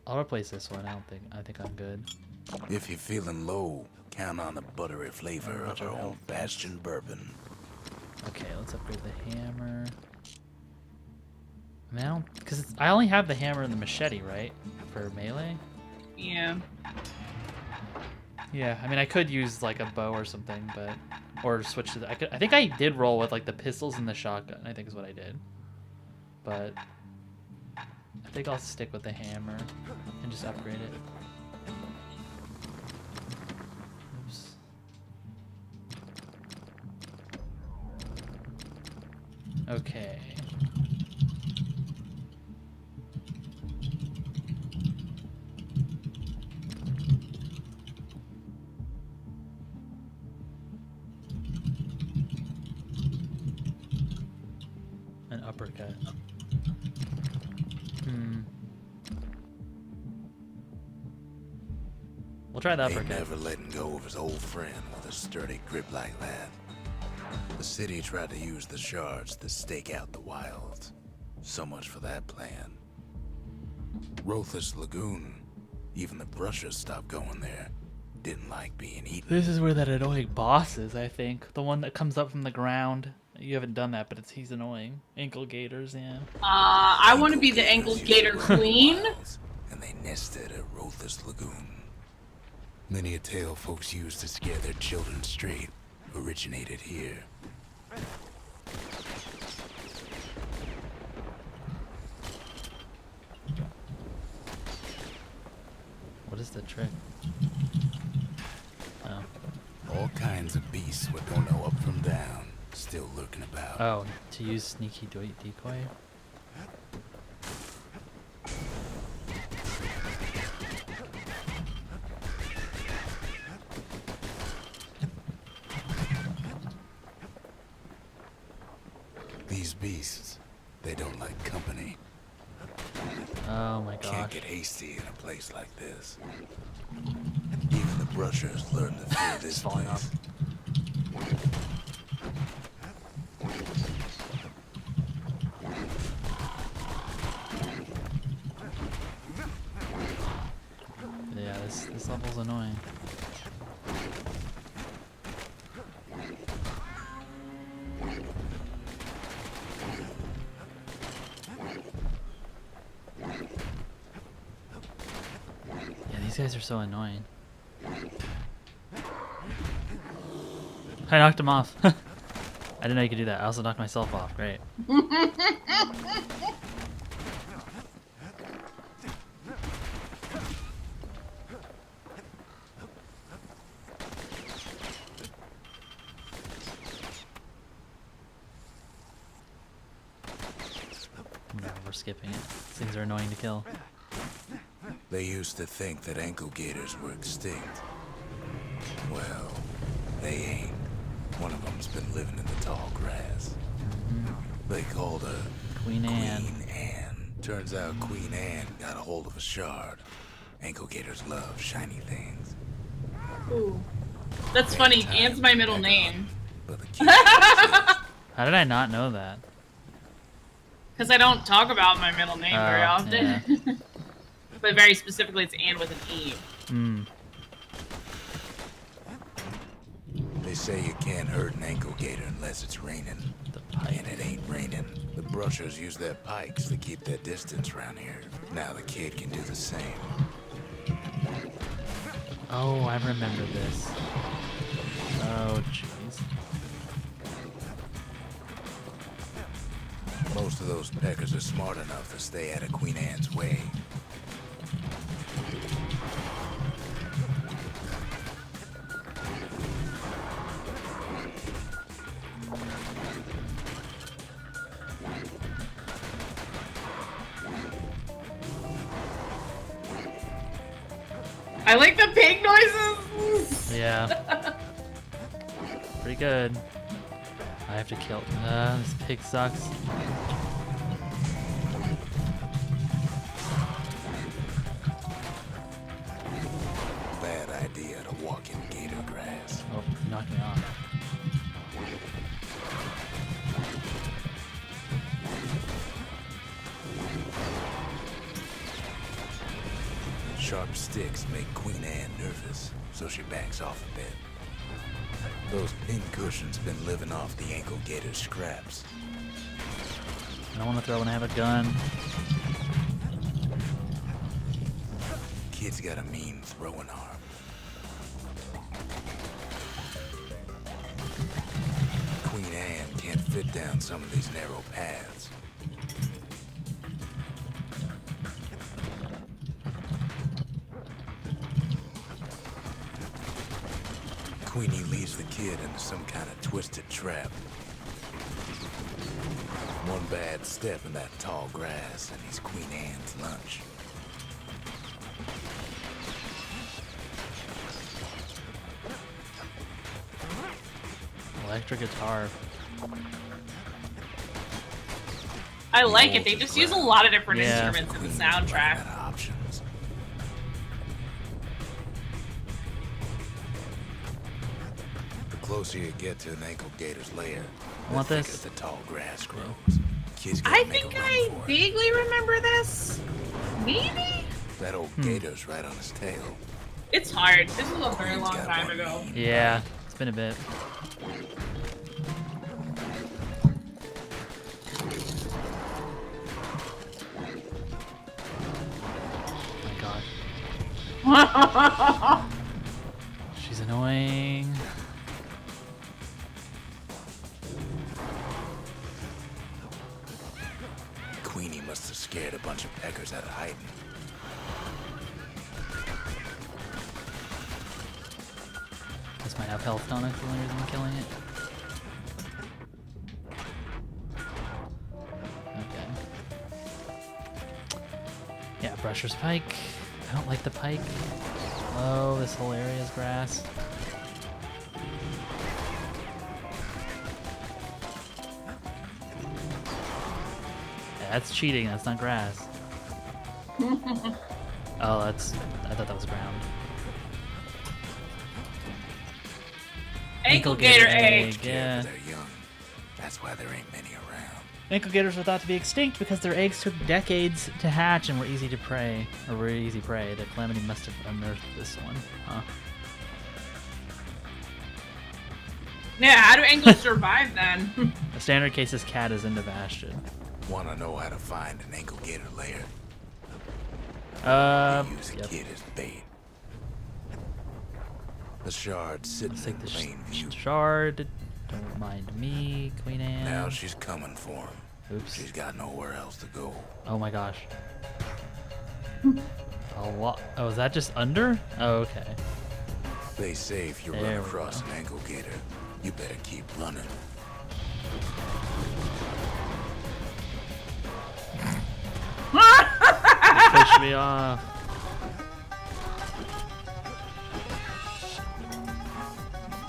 A: I'll replace this one. I think I'm good.
C: If you're feeling low, count on the buttery flavor of our own Bastion bourbon.
A: Okay, let's upgrade the hammer. I mean, because I only have the hammer and the machete, right? For melee?
B: Yeah.
A: Yeah, I mean, I could use like a bow or something, but... Or switch to the... I think I did roll with like the pistols and the shotgun, I think is what I did. But... I think I'll stick with the hammer and just upgrade it. Oops. Okay. An uppercut. We'll try the uppercut.
C: Ain't never letting go of his old friend with a sturdy grip like that. The city tried to use the shards to stake out the wilds. So much for that plan. Rothless Lagoon. Even the brushers stopped going there. Didn't like being eaten.
A: This is where that annoying boss is, I think. The one that comes up from the ground. You haven't done that, but he's annoying. Ankle gators, yeah.
B: I want to be the ankle gator queen.
C: And they nested at Rothless Lagoon. Many a tale folks used to scare their children straight originated here.
A: What is the trick? Oh.
C: All kinds of beasts what don't know up from down, still lurking about.
A: Oh, to use sneaky decoy?
C: These beasts, they don't like company.
A: Oh my gosh.
C: Can't get hasty in a place like this. Even the brushers learn to fear this
A: Falling
C: place.
A: off. Yeah, this level's annoying. These guys are so annoying. I knocked him off. I didn't know you could do that. I also knocked myself off. Great. No, we're skipping it. These things are annoying to kill.
C: They used to think that ankle gators were extinct. Well, they ain't. One of them's been living in the tall grass. They called her
A: Queen Anne.
C: Queen Anne. Turns out Queen Anne got a hold of a shard. Ankle gators love shiny things.
B: Ooh. That's funny. Anne's my middle name.
C: But the key
A: How did I not know that?
B: Because I don't talk about my middle name very often.
A: Yeah.
B: But very specifically, it's Anne with an E.
A: Hmm.
C: They say you can't hurt an ankle gator unless it's raining.
A: The pike.
C: And it ain't raining. The brushers use their pikes to keep their distance around here. Now the kid can do the same.
A: Oh, I remember this. Oh, jeez.
C: Most of those peckers are smart enough to stay out of Queen Anne's way.
B: I like the pig noises!
A: Yeah. Pretty good. I have to kill. This pig sucks.
C: Bad idea to walk in gator grass.
A: Oh, you knocked me off.
C: Sharp sticks make Queen Anne nervous, so she backs off a bit. Those pin cushions been living off the ankle gator's scraps.
A: I don't want to throw when I have a gun.
C: Kid's got a mean throwing arm. Queen Anne can't fit down some of these narrow paths. Queenie leads the kid into some kind of twisted trap. One bad step in that tall grass and he's Queen Anne's lunch.
A: Electric guitar.
B: I like it. They just use a lot of different
A: Yeah.
B: instruments in the soundtrack.
C: Options. The closer you get to an ankle gator's lair,
A: I want
C: the
A: this.
C: thicker the tall grass grows. Kids gotta
B: I
C: make
B: think
C: a run
B: I
C: for it.
B: vaguely remember this. Maybe?
C: That old gator's right on his tail.
B: It's hard. This was a very
C: Queen's
B: long
C: got
B: time
C: one
B: ago.
C: mean
A: Yeah, it's been a bit. Oh my god. She's annoying.
C: Queenie must have scared a bunch of peckers out of hiding.
A: This might have health tonic, the only reason I'm killing it. Okay. Yeah, Brusher's Pike. I don't like the pike. Oh, this whole area is grass. Yeah, that's cheating, that's not grass. Oh, that's... I thought that was ground.
B: Ankle gator egg.
A: Yeah.
C: They're young. That's why there ain't many around.
A: Ankle gators were thought to be extinct because their eggs took decades to hatch and were easy to prey, or were easy prey. The Calamity must have unearthed this one, huh?
B: Yeah, how do anglers survive then?
A: The standard case is cat is into Bastion.
C: Wanna know how to find an ankle gator lair? Use a
A: Yep.
C: kid as bait. The shard sitting
A: Let's
C: in
A: take the
C: plain view.
A: shard. Don't mind me, Queen Anne.
C: Now she's coming for him.
A: Oops.
C: She's got nowhere else to go.
A: Oh my gosh. A lot. Oh, is that just under? Oh, okay.
C: They say if you
A: There
C: run
A: we
C: across
A: go.
C: an ankle gator, you better keep running.
A: Push me off.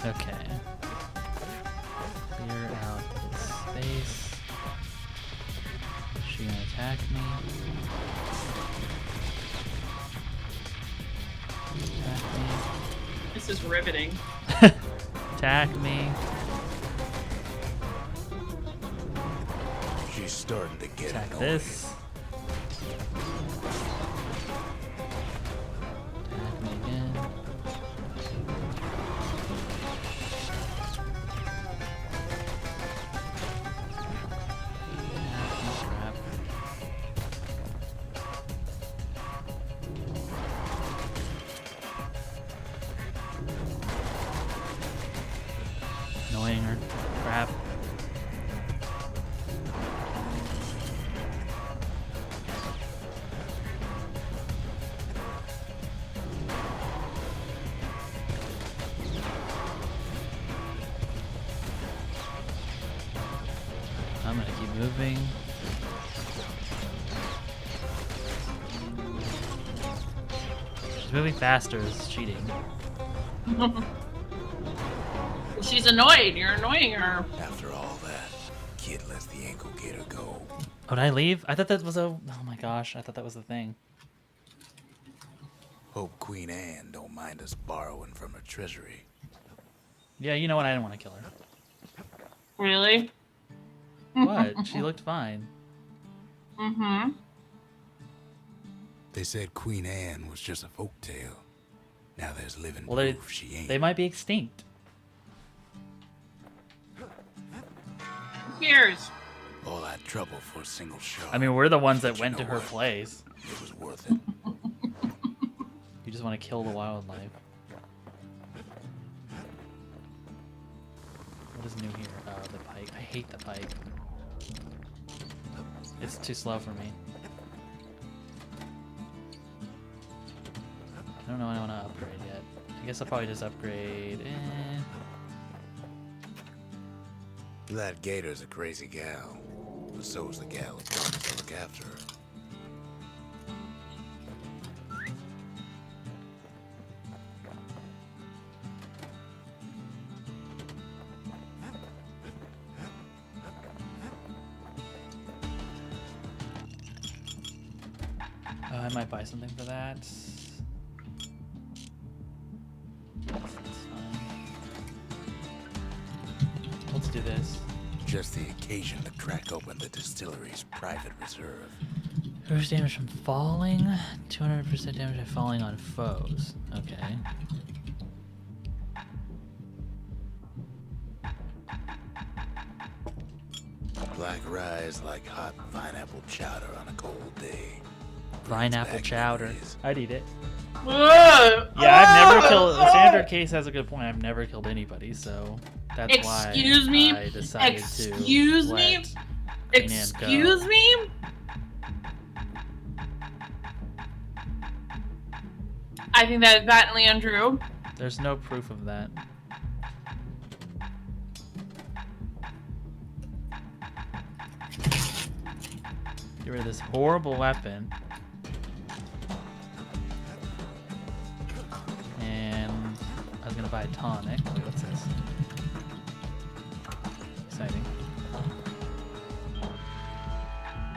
A: Okay. Clear out this space. Is she gonna attack me? Attack me.
B: This is riveting.
A: Attack me.
C: She's starting to get
A: Attack
C: annoyed.
A: this. Attack me again. Crap. Annoying her. Crap. I'm gonna keep moving. She's moving faster, it's cheating.
B: She's annoyed. You're annoying her.
C: After all that, kid lets the ankle gator go.
A: Oh, did I leave? I thought that was a... Oh my gosh, I thought that was the thing.
C: Hope Queen Anne don't mind us borrowing from her treasury.
A: Yeah, you know what? I didn't want to kill her.
B: Really?
A: What? She looked fine.
B: Mm-hmm.
C: They said Queen Anne was just a folktale. Now there's living
A: Well,
C: proof she ain't.
A: they might be extinct.
B: Who cares?
C: All that trouble for a single shot.
A: I mean, we're the ones that
C: But you
A: went to
C: know
A: her
C: what?
A: place.
C: It was worth it.
A: You just want to kill the wildlife. What is new here? Oh, the pike. I hate the pike. It's too slow for me. I don't know what I want to upgrade yet. I guess I'll probably just upgrade.
C: That gator's a crazy gal. But so's the gal who promised to look after her.
A: I might buy something for that. That's fine. Let's do this.
C: Just the occasion to crack open the distillery's private reserve.
A: Reduce damage from falling. 200% damage by falling on foes. Okay.
C: Black rye's like hot pineapple chowder on a cold day.
A: Pineapple
C: Back
A: chowder.
C: memories.
A: I'd eat it.
B: Whoa!
A: Yeah, I've never killed. The standard case has a good point. I've never killed anybody, so that's
B: Excuse
A: why
B: me?
A: I decided
B: Excuse
A: to
B: me?
A: let Queen Anne go.
B: Excuse me? I think that is patently untrue.
A: There's no proof of that. Get rid of this horrible weapon. And I was gonna buy a tonic. Wait, what's this? Exciting.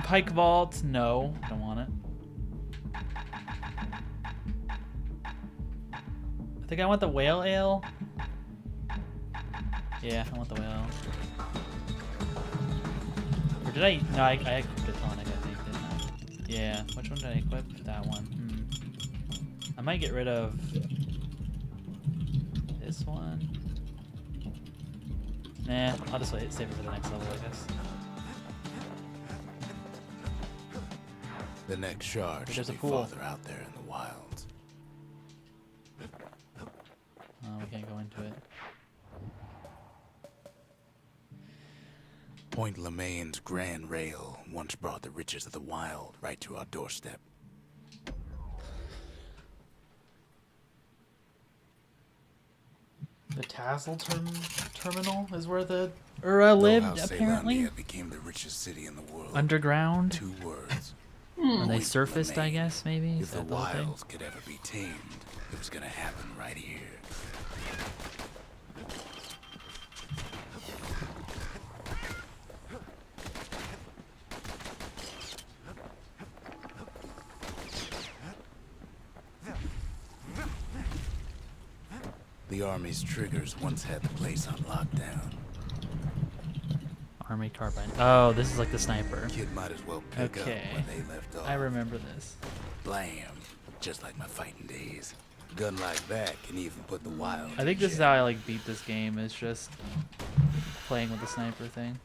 A: Pike vault? No, don't want it. I think I want the whale ale. Yeah, I want the whale ale. Or did I? No, I equipped a tonic, I think, didn't I? Yeah, which one did I equip? That one. I might get rid of this one. Nah, I'll just wait, save it for the next level, I guess.
C: The next shard
A: There's
C: should
A: a
C: be
A: pool.
C: farther out there in the wilds.
A: Oh, we can't go into it.
C: Point Lemaine's Grand Rail once brought the riches of the wild right to our doorstep.
A: The Tassel terminal is where the Ura lived,
C: Though how
A: apparently.
C: Ceylondia became the richest city in the world.
A: Underground.
C: 2 words.
A: When they
C: Point
A: surfaced, I
C: Lemaine.
A: guess, maybe? Is
C: If the
A: that the whole thing?
C: wilds could ever be tamed, it was gonna happen right here. The Army's triggers once had the place on lockdown.
A: Army carbine. Oh, this is like the sniper.
C: Kid might as well pick
A: Okay.
C: up where they left off.
A: I remember this.
C: Blam. Just like my fighting days. Gun like that can even put the wild.
A: I think
C: in
A: this is
C: check.
A: how I like beat this game, is just playing with the sniper thing.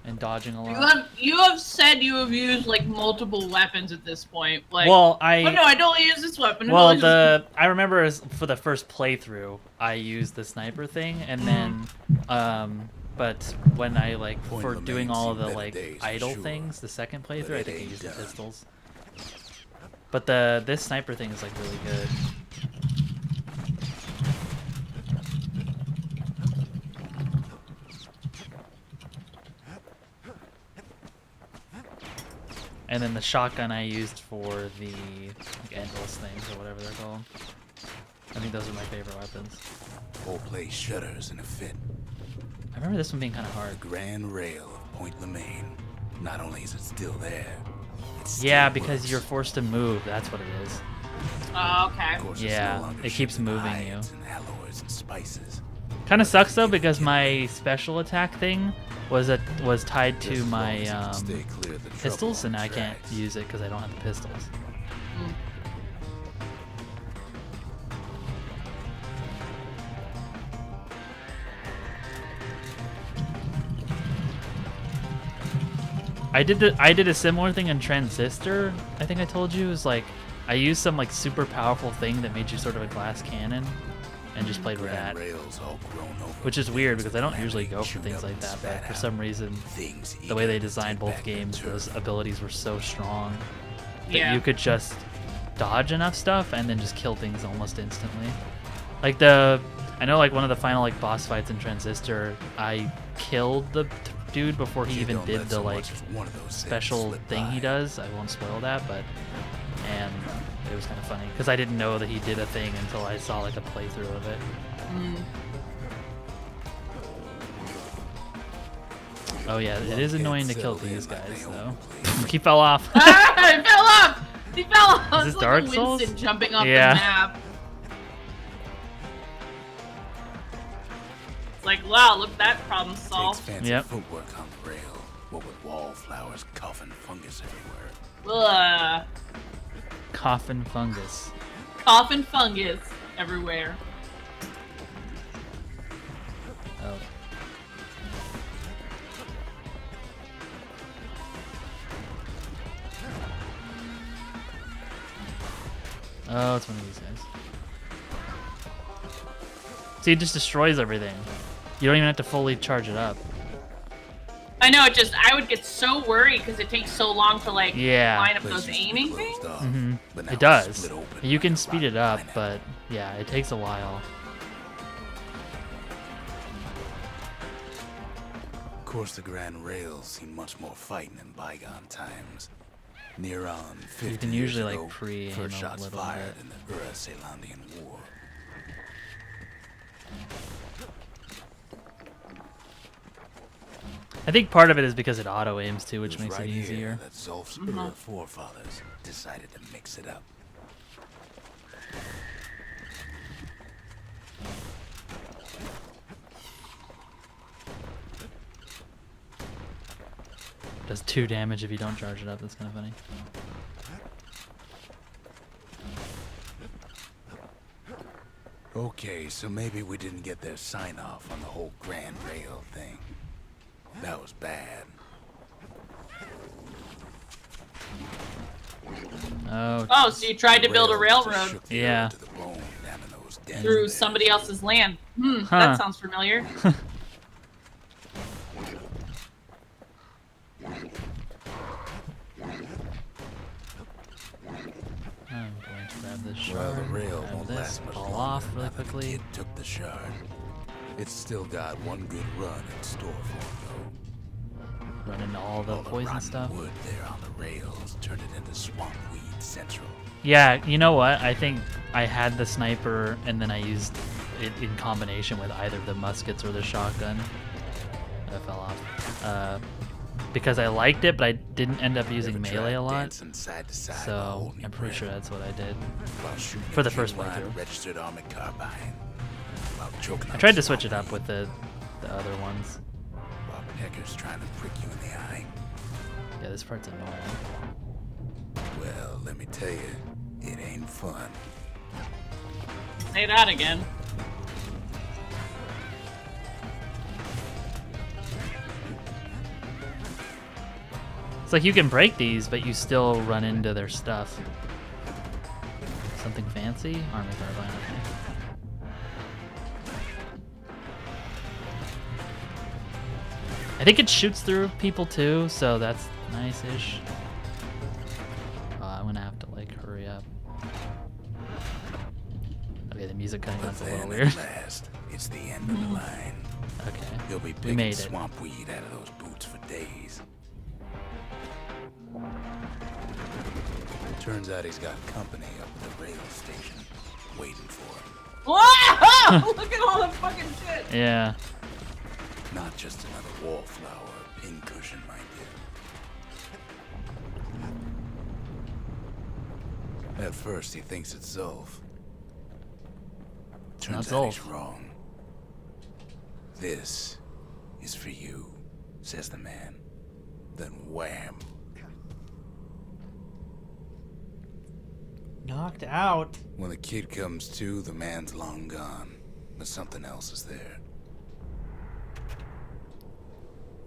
A: And dodging a lot.
B: You have said you have used like multiple weapons at this point. Like,
A: Well,
B: oh no, I don't use this weapon.
A: Well,
B: I don't use
A: I remember for the first playthrough, I used the sniper thing, and then, but when I
C: Point
A: for
C: Lemaine
A: doing all of
C: seen
A: the
C: better days, for
A: idle
C: sure.
A: things, the second playthrough,
C: But
A: I
C: it
A: think I
C: ain't
A: used the
C: done.
A: pistols. But this sniper thing is like really good. And then the shotgun I used for the endless things or whatever they're called. I think those are my favorite weapons.
C: Whole place shudders in a fit.
A: I remember this one being kind of
C: The
A: hard.
C: Grand Rail of Point Lemaine. Not only is it still there, it still
A: Yeah, because
C: works.
A: you're forced to move. That's what it is.
B: Oh, okay.
C: Of course, it's
A: Yeah,
C: no longer
A: it keeps
C: shipped in
A: moving you.
C: hides and alloys and spices.
A: Kind of sucks though because my special attack thing was tied to my pistols, and I can't use it because I don't have the pistols. I did a similar thing in Transistor. I think I told you. It was like I used some like super powerful thing that made you sort of a glass cannon, and just played with that. Which is weird because I don't usually go for things like that, but for some reason, the way they designed both games, those abilities were so strong that you could just dodge enough stuff and then just kill things almost instantly. Like I know like one of the final like boss fights in Transistor, I killed the dude before he even did the like special thing he does. I won't spoil that, and it was kind of funny because I didn't know that he did a thing until I saw like a playthrough of it. Oh yeah, it is annoying to kill these guys though. He fell off.
B: He fell off. He fell off.
A: Is this Dark Souls?
B: Winston jumping off the map. It's like, wow, look, that problem solved.
C: Yep. Footwork on the rail. What with wallflowers, coffin fungus everywhere.
B: Ugh.
A: Coffin fungus.
B: Coffin fungus everywhere.
A: Oh. Oh, it's one of these guys. See, it just destroys everything. You don't even have to fully charge it up.
B: I know, I would get so worried because it takes so long to like line up those aiming things.
A: Mm-hmm. It does. You can speed it up, but yeah, it takes a while.
C: Of course, the Grand Rails seem much more fighting in bygone times. Near on 50
A: you can usually
C: years
A: like
C: ago,
A: pre-aim
C: first
A: a
C: shots
A: little
C: fired
A: bit.
C: in the Ura-Celandian War.
A: I think part of it is because it auto aims too, which makes
C: right
A: it easier.
C: That Zolf's Ura forefathers decided to mix it up.
A: Does 2 damage if you don't charge it up. That's kind of funny.
C: Okay, so maybe we didn't get their sign-off on the whole Grand Rail thing. That was bad.
B: Oh, so you tried to build a railroad
A: Yeah.
B: through somebody else's land. That sounds familiar.
A: I'm going to grab this shard.
C: Well, the rail
A: grab
C: won't
A: this,
C: last much
A: fall
C: longer
A: off
C: now
A: really
C: that the
A: quickly.
C: kid took the shard. It's still got one good run in store for him,
A: Run into all the
C: though.
A: poison
C: rotten
A: stuff.
C: wood there on the rails turned it into swamp weed central.
A: Yeah, you know what? I think I had the sniper and then I used it in combination with either the muskets or the shotgun. That fell off. Because I liked it, but I didn't end up using melee a lot.
C: Side to side
A: So I'm pretty sure that's what I did.
C: while shooting
A: For
C: a
A: the first
C: genuine
A: playthrough.
C: registered armored carbine. While choking
A: I
C: on
A: tried to switch it
C: swamp
A: up with the other ones.
C: weed, while Pecker's trying to prick you in the eye.
A: Yeah, this part's annoying.
C: Well, let me tell you, it ain't fun.
B: Say that again.
A: It's like you can break these, but you still run into their stuff. Something fancy? Army carbine, okay. I think it shoots through people too, so that's nice-ish. I'm gonna have to like hurry up. Okay, the music cutting off a little weird.
C: At last, it's the end of the line.
A: Okay,
C: You'll be
A: we
C: picking
A: made it.
C: swamp weed out of those boots for days. Turns out he's got company up at the rail station, waiting for him.
B: Whoa! Look at all the fucking shit.
A: Yeah.
C: Not just another wallflower or pincushion, mind you. At first, he thinks it's Zulf. Turns
A: not
C: out he's
A: Zulf.
C: wrong. This is for you, says the man. Then wham.
A: Knocked out.
C: When the kid comes to, the man's long gone, but something else is there.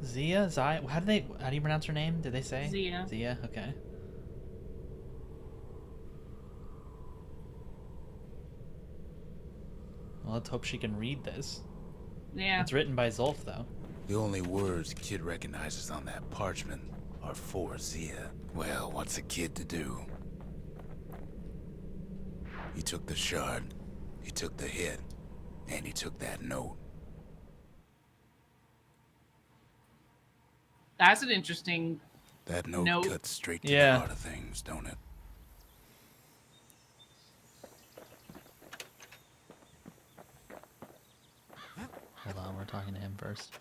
A: Zia? How do you pronounce her name? Did they say?
B: Zia.
A: Zia, okay. Well, let's hope she can read this.
B: Yeah.
A: It's written by Zulf, though.
C: The only words the kid recognizes on that parchment are for Zia. Well, what's a kid to do? He took the shard, he took the hit, and he took that note.
B: That's an interesting.
C: That note cuts straight to
A: Yeah.
C: the heart of things, don't it?
A: Hold on, we're talking to him first.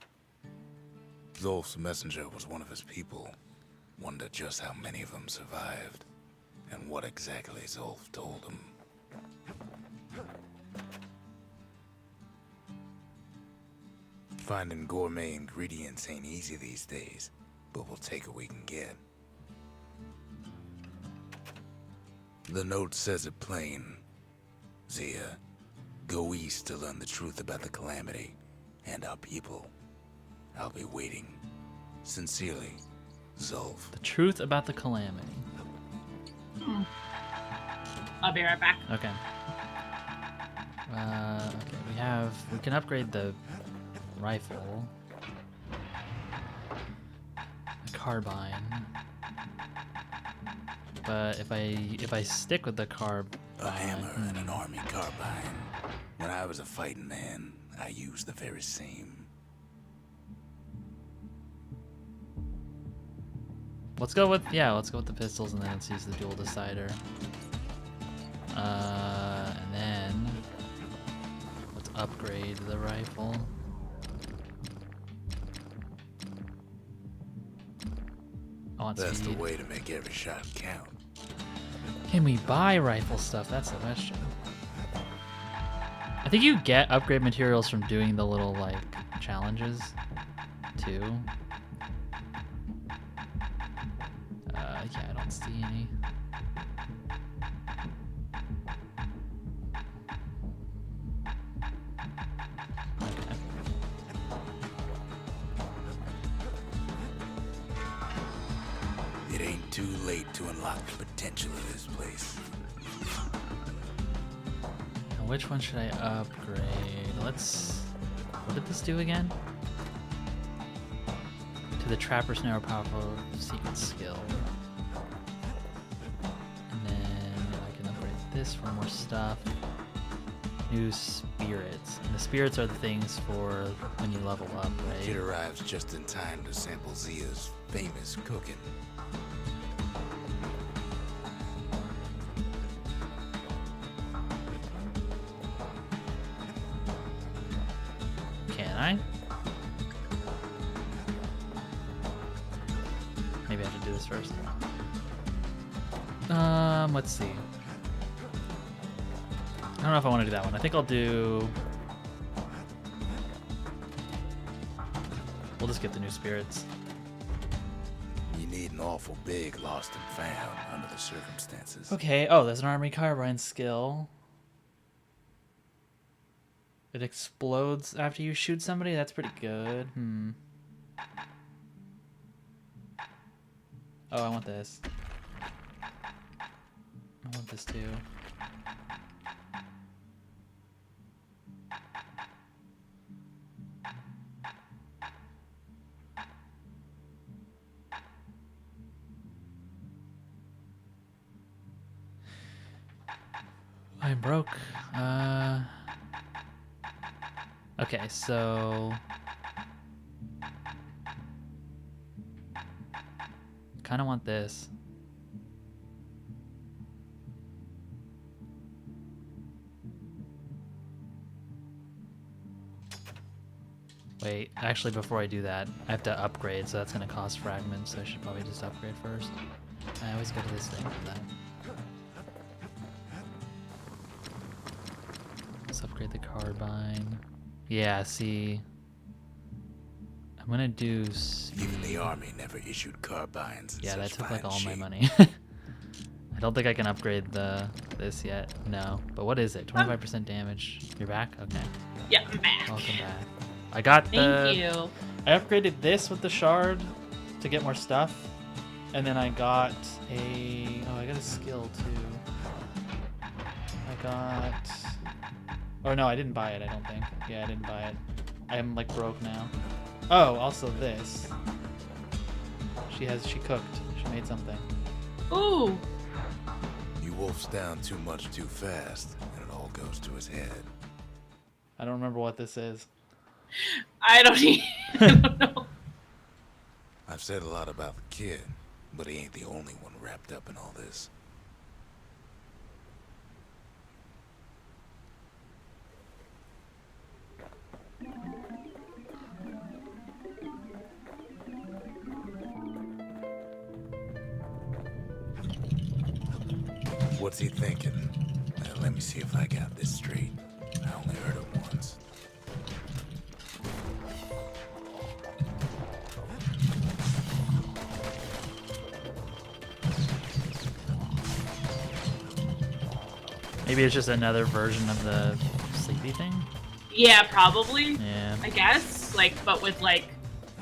C: Zolf's messenger was one of his people. Wondered just how many of them survived, and what exactly Zolf told him. Finding gourmet ingredients ain't easy these days, but we'll take what we can get. The note says it plain. Zia, go east to learn the truth about the calamity and our people. I'll be waiting. Sincerely, Zulf.
A: The truth about the calamity.
B: I'll be right back.
A: Okay. Okay, we can upgrade the rifle. The carbine. But if I stick with the carbine...
C: A hammer and an army carbine. When I was a fighting man, I used the very same.
A: Let's go with the pistols, and then let's use the dual decider. And then let's upgrade the rifle. I want
C: That's
A: speed.
C: the way to make every shot count.
A: Can we buy rifle stuff? That's the question. I think you get upgrade materials from doing the little like challenges too. Yeah, I don't see any. Okay.
C: It ain't too late to unlock the potential of this place.
A: Now, which one should I upgrade? What did this do again? To the Trapper's Narrow Powerful Secret Skill. And then I can upgrade this for more stuff. New spirits. And the spirits are the things for when you level up,
C: Kid
A: right?
C: arrives just in time to sample Zia's famous cooking.
A: Can I? Maybe I should do this first. Let's see. I don't know if I want to do that one. I think I'll do... We'll just get the new spirits.
C: You need an awful big lost and found under the circumstances.
A: Okay, oh, there's an army carbine skill. It explodes after you shoot somebody? That's pretty good. Oh, I want this. I want this too. I'm broke. Okay, so kind of want this. Wait, actually before I do that, I have to upgrade, so that's going to cost fragments, so I should probably just upgrade first. I always go to this thing for that. Let's upgrade the carbine. Yeah, see, I'm gonna do.
C: Even the army never issued carbines. And
A: Yeah, that
C: such
A: took like
C: fine
A: all my
C: shape.
A: money. I don't think I can upgrade this yet. No. But what is it? 25% damage. You're back? Okay.
B: Yeah, I'm back.
A: Welcome back. I got
B: Thank you.
A: I upgraded this with the shard to get more stuff. And then I got a... Oh, I got a skill too. I got... Oh no, I didn't buy it, I don't think. Yeah, I didn't buy it. I'm like broke now. Oh, also this. She cooked. She made something.
B: Ooh.
C: He wolfs down too much too fast, and it all goes to his head.
A: I don't remember what this is.
B: I don't know.
C: I've said a lot about the kid, but he ain't the only one wrapped up in all this. What's he thinking? Let me see if I got this straight. I only heard him once.
A: Maybe it's just another version of the sleepy thing?
B: Yeah, probably.
A: Yeah.
B: I guess. Like, but with like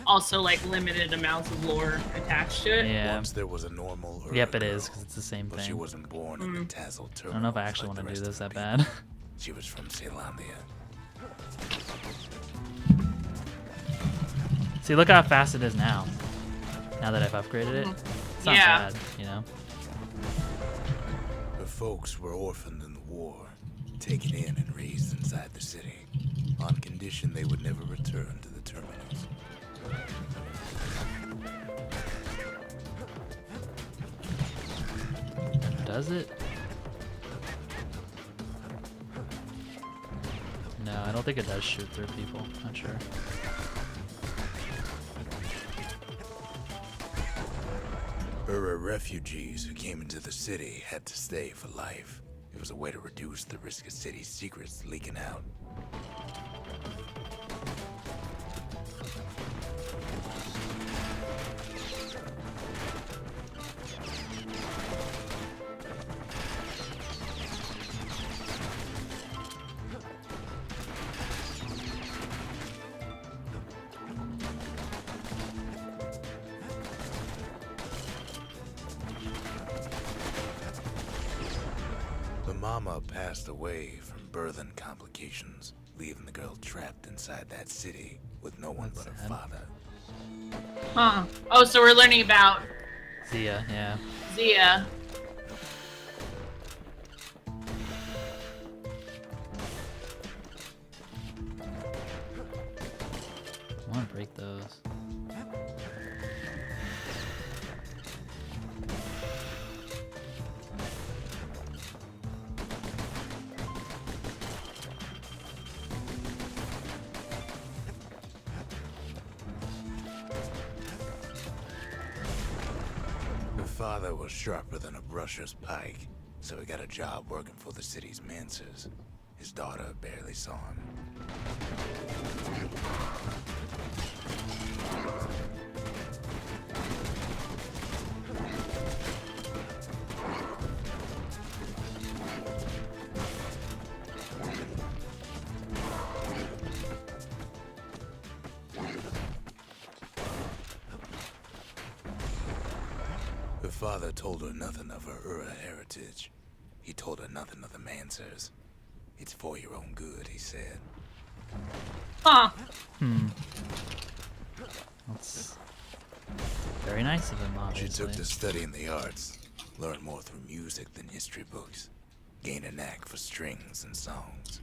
B: also like limited amounts of lore attached to it.
A: Yeah.
C: Once there was a normal
A: Yep, it
C: girl,
A: is, because it's the same
C: but she
A: thing.
C: wasn't born in the tassel
A: I don't know if I actually want to do this that bad.
C: She was from Zealandia.
A: See, look how fast it is now. Now that I've upgraded it. It's not
B: Yeah.
A: bad, you know?
C: Her folks were orphaned in the war, taken in and raised inside the city, on condition they would never return to the terminals.
A: Does it? No, I don't think it does shoot through people. Not sure.
C: Ura refugees who came into the city had to stay for life. It was a way to reduce the risk of city secrets leaking out. The mama passed away from birthing complications, leaving the girl trapped inside that city with no one
A: That's
C: but her
A: sad.
C: father.
B: Huh. Oh, so we're learning about
A: Zia, yeah.
B: Zia.
A: I want to break those.
C: Her father was sharper than a brusher's pike, so he got a job working for the city's mancers. His daughter barely saw him. Her father told her nothing of her Ura heritage. He told her nothing of the Mansers. It's for your own good, he said.
B: Huh.
A: That's very nice of him,
C: She
A: obviously.
C: took to studying the arts, learned more through music than history books, gained a knack for strings and songs.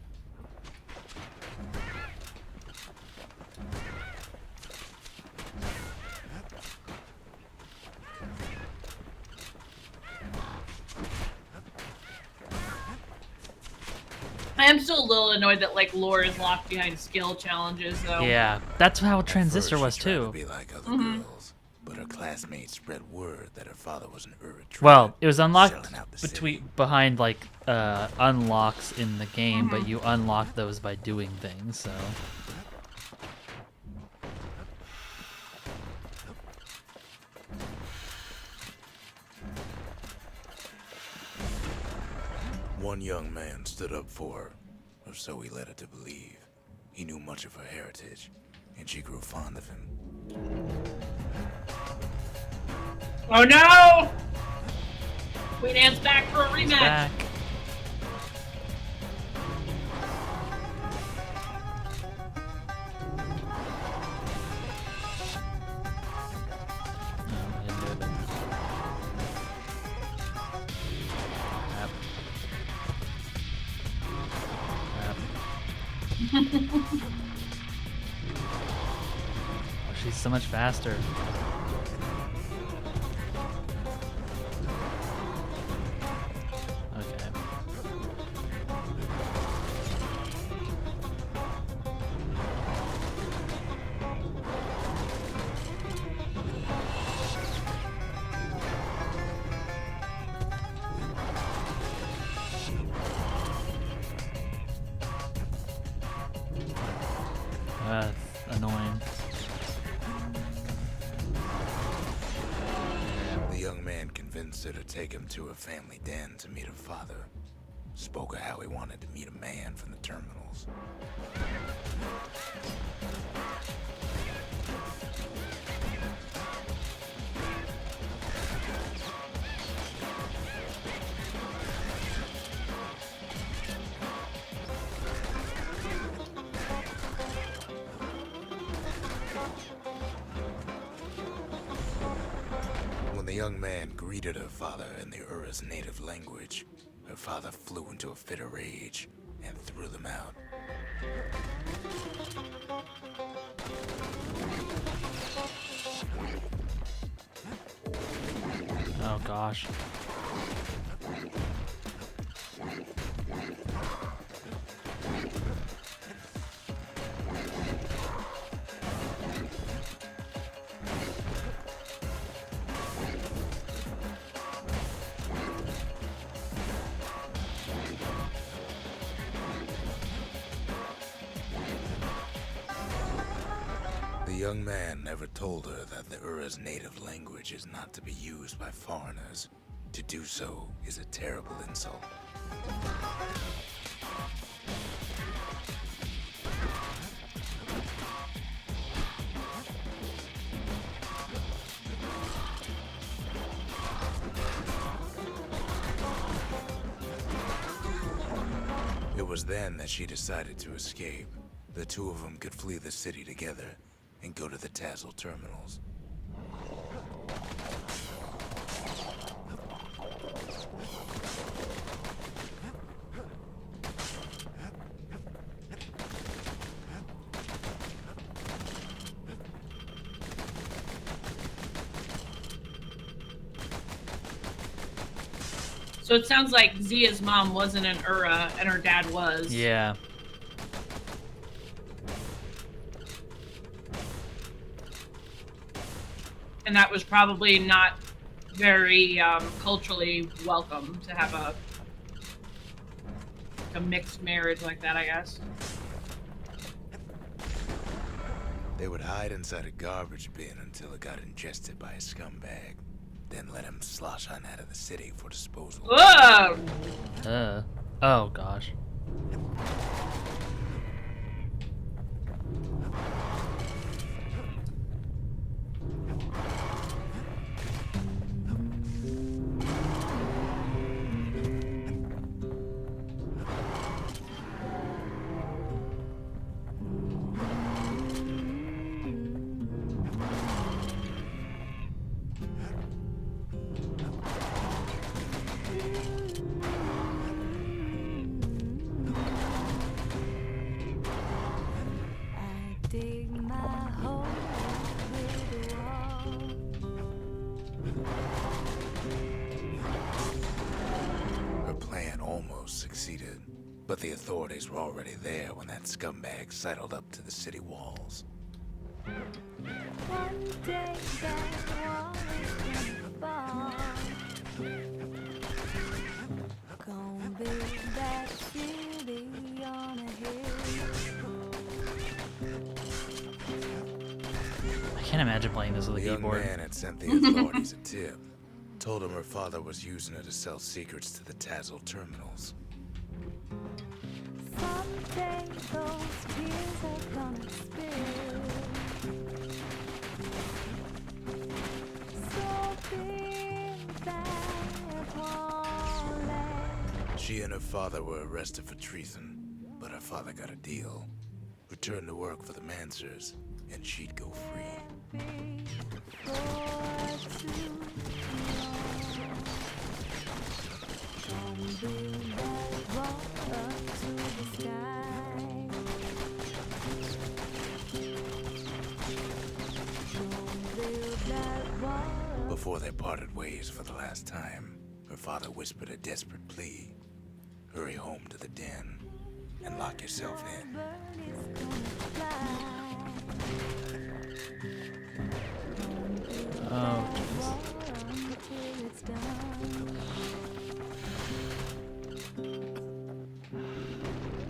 B: I am still a little annoyed that like lore is locked behind skill challenges though.
A: Yeah, that's how
C: At
A: Transistor
C: first,
A: was
C: she tried to
A: too.
C: be like other girls, but her classmates spread word that her father was an Ura tribe,
A: Well, it was unlocked
C: selling out the city.
A: behind like unlocks in the game, but you unlock those by doing things. So
C: One young man stood up for her, or so he led her to believe. He knew much of her heritage, and she grew fond of him.
B: Oh no! Queen Anne's back for a rematch.
A: Back. Oh, she's so much faster. Okay. That's annoying.
C: The young man convinced her to take him to her family den to meet her father. Spoke of how he wanted to meet a man from the terminals. When the young man greeted her father in the Ura's native language, her father flew into a fit of rage and threw them out.
A: Oh gosh.
C: The young man never told her that the Ura's native language is not to be used by foreigners. To do so is a terrible insult. It was then that she decided to escape. The two of them could flee the city together and go to the Tassel terminals.
B: So it sounds like Zia's mom wasn't an Ura and her dad was.
A: Yeah.
B: And that was probably not very culturally welcome to have a mixed marriage like that, I guess.
C: They would hide inside a garbage bin until it got ingested by a scumbag. Then let him slosh on out of the city for disposal.
B: Whoa!
A: Oh gosh.
C: Her plan almost succeeded, but the authorities were already there when that scumbag sidled up to the city walls.
D: One day that wall gonna build that city on a hill.
A: I can't imagine playing this with
C: The
A: a
C: young
A: keyboard.
C: man had sent the authorities a tip. Told him her father was using her to sell secrets to the Tassel terminals.
D: Someday those tears are gonna spill. So big that won't let.
C: She and her father were arrested for treason, but her father got a deal. Returned to work for the Mansers, and she'd go free.
D: Be for too long. Don't build that wall up to the sky. Don't build that wall up.
C: Before they parted ways for the last time, her father whispered a desperate plea. Hurry home to the den and lock yourself in.
D: Bird is gonna fly.
A: Oh,
D: Wall until it's done.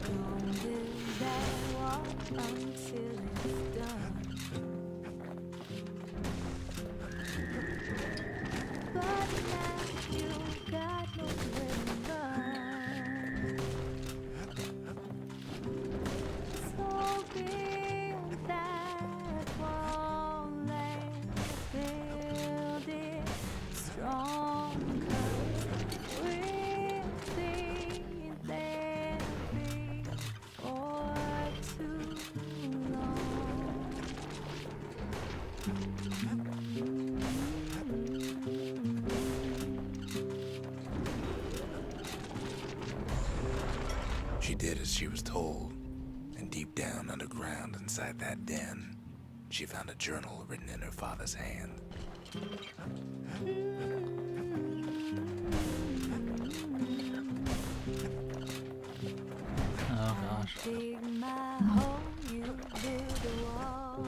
D: Don't build that wall until it's done. But now you got nowhere to run. So build that wall and build it stronger. We'll be there before too long.
C: She did as she was told, and deep down underground inside that den, she found a journal written in her father's hand.
A: oh gosh.
D: Dig my hole, you build a wall.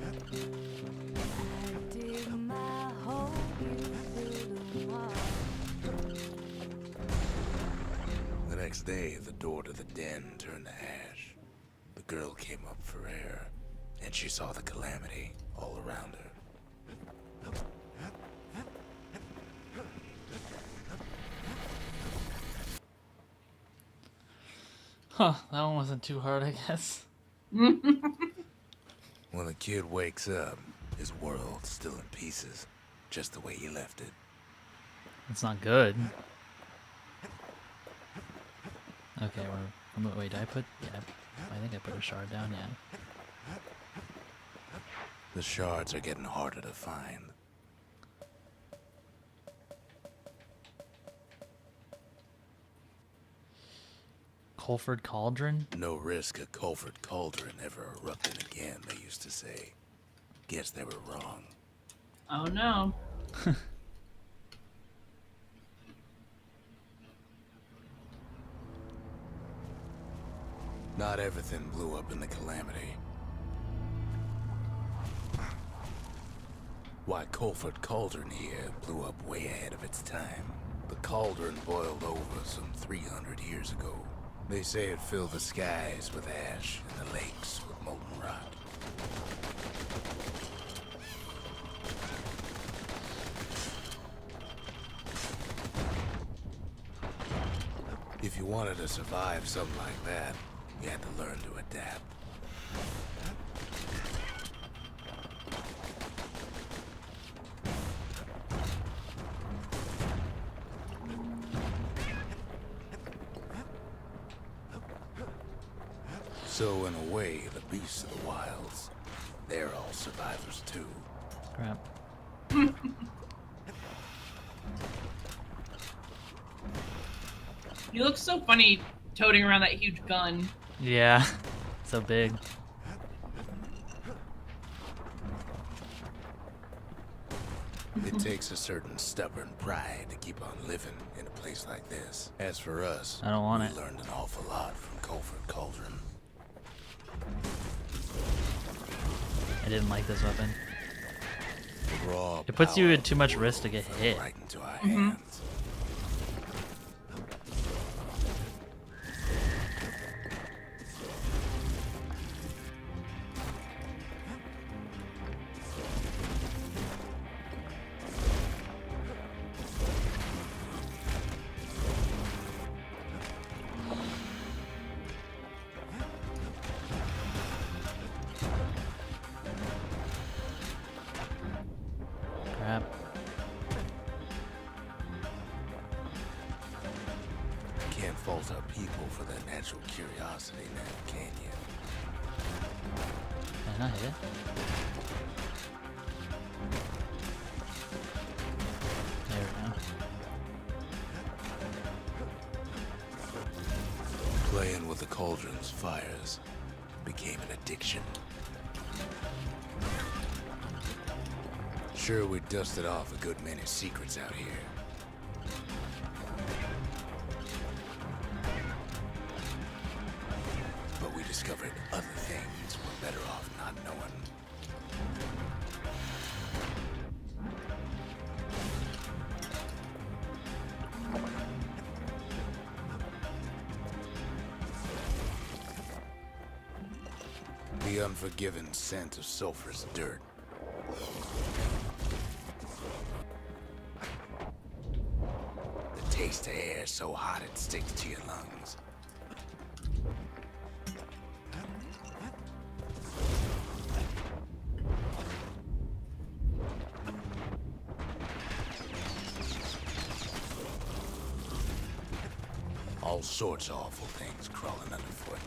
D: I dig my hole, you build a wall.
C: The next day, the door to the den turned to ash. The girl came up for air, and she saw the calamity all around her.
A: Huh, that one wasn't too hard, I guess.
C: When the kid wakes up, his world's still in pieces, just the way he left it.
A: It's not good. Okay, wait, did I put, yeah, I think I put a shard down, yeah.
C: The shards are getting harder to find.
A: Colford Cauldron?
C: No risk of Culford Cauldron ever erupting again, they used to say. Guess they were wrong.
B: Oh no.
C: Not everything blew up in the calamity. Why, Culford Cauldron here blew up way ahead of its time. The cauldron boiled over some 300 years ago. They say it filled the skies with ash and the lakes with molten rock. If you wanted to survive something like that, you had to learn to adapt. So in a way, the beasts of the wilds, they're all survivors too.
A: Crap.
B: You look so funny toting around that huge gun.
A: Yeah, so big.
C: It takes a certain stubborn pride to keep on living in a place like this. As for us,
A: I don't want
C: we
A: it.
C: learned an awful lot from Culford Cauldron.
A: I didn't like this weapon.
C: The raw
A: It puts you
C: power
A: at too much
C: of the
A: risk to get
C: world
A: hit.
C: fell right into our hands. for that natural curiosity now, can you?
A: Can I hit it? There we go.
C: Playing with the cauldron's fires became an addiction. Sure, we dusted off a good many secrets out here. But we discovered other things we're better off not knowing. The unforgiving scent of sulfurous dirt. The taste of air so hot it sticks to your lungs. All sorts of awful things crawling underfoot.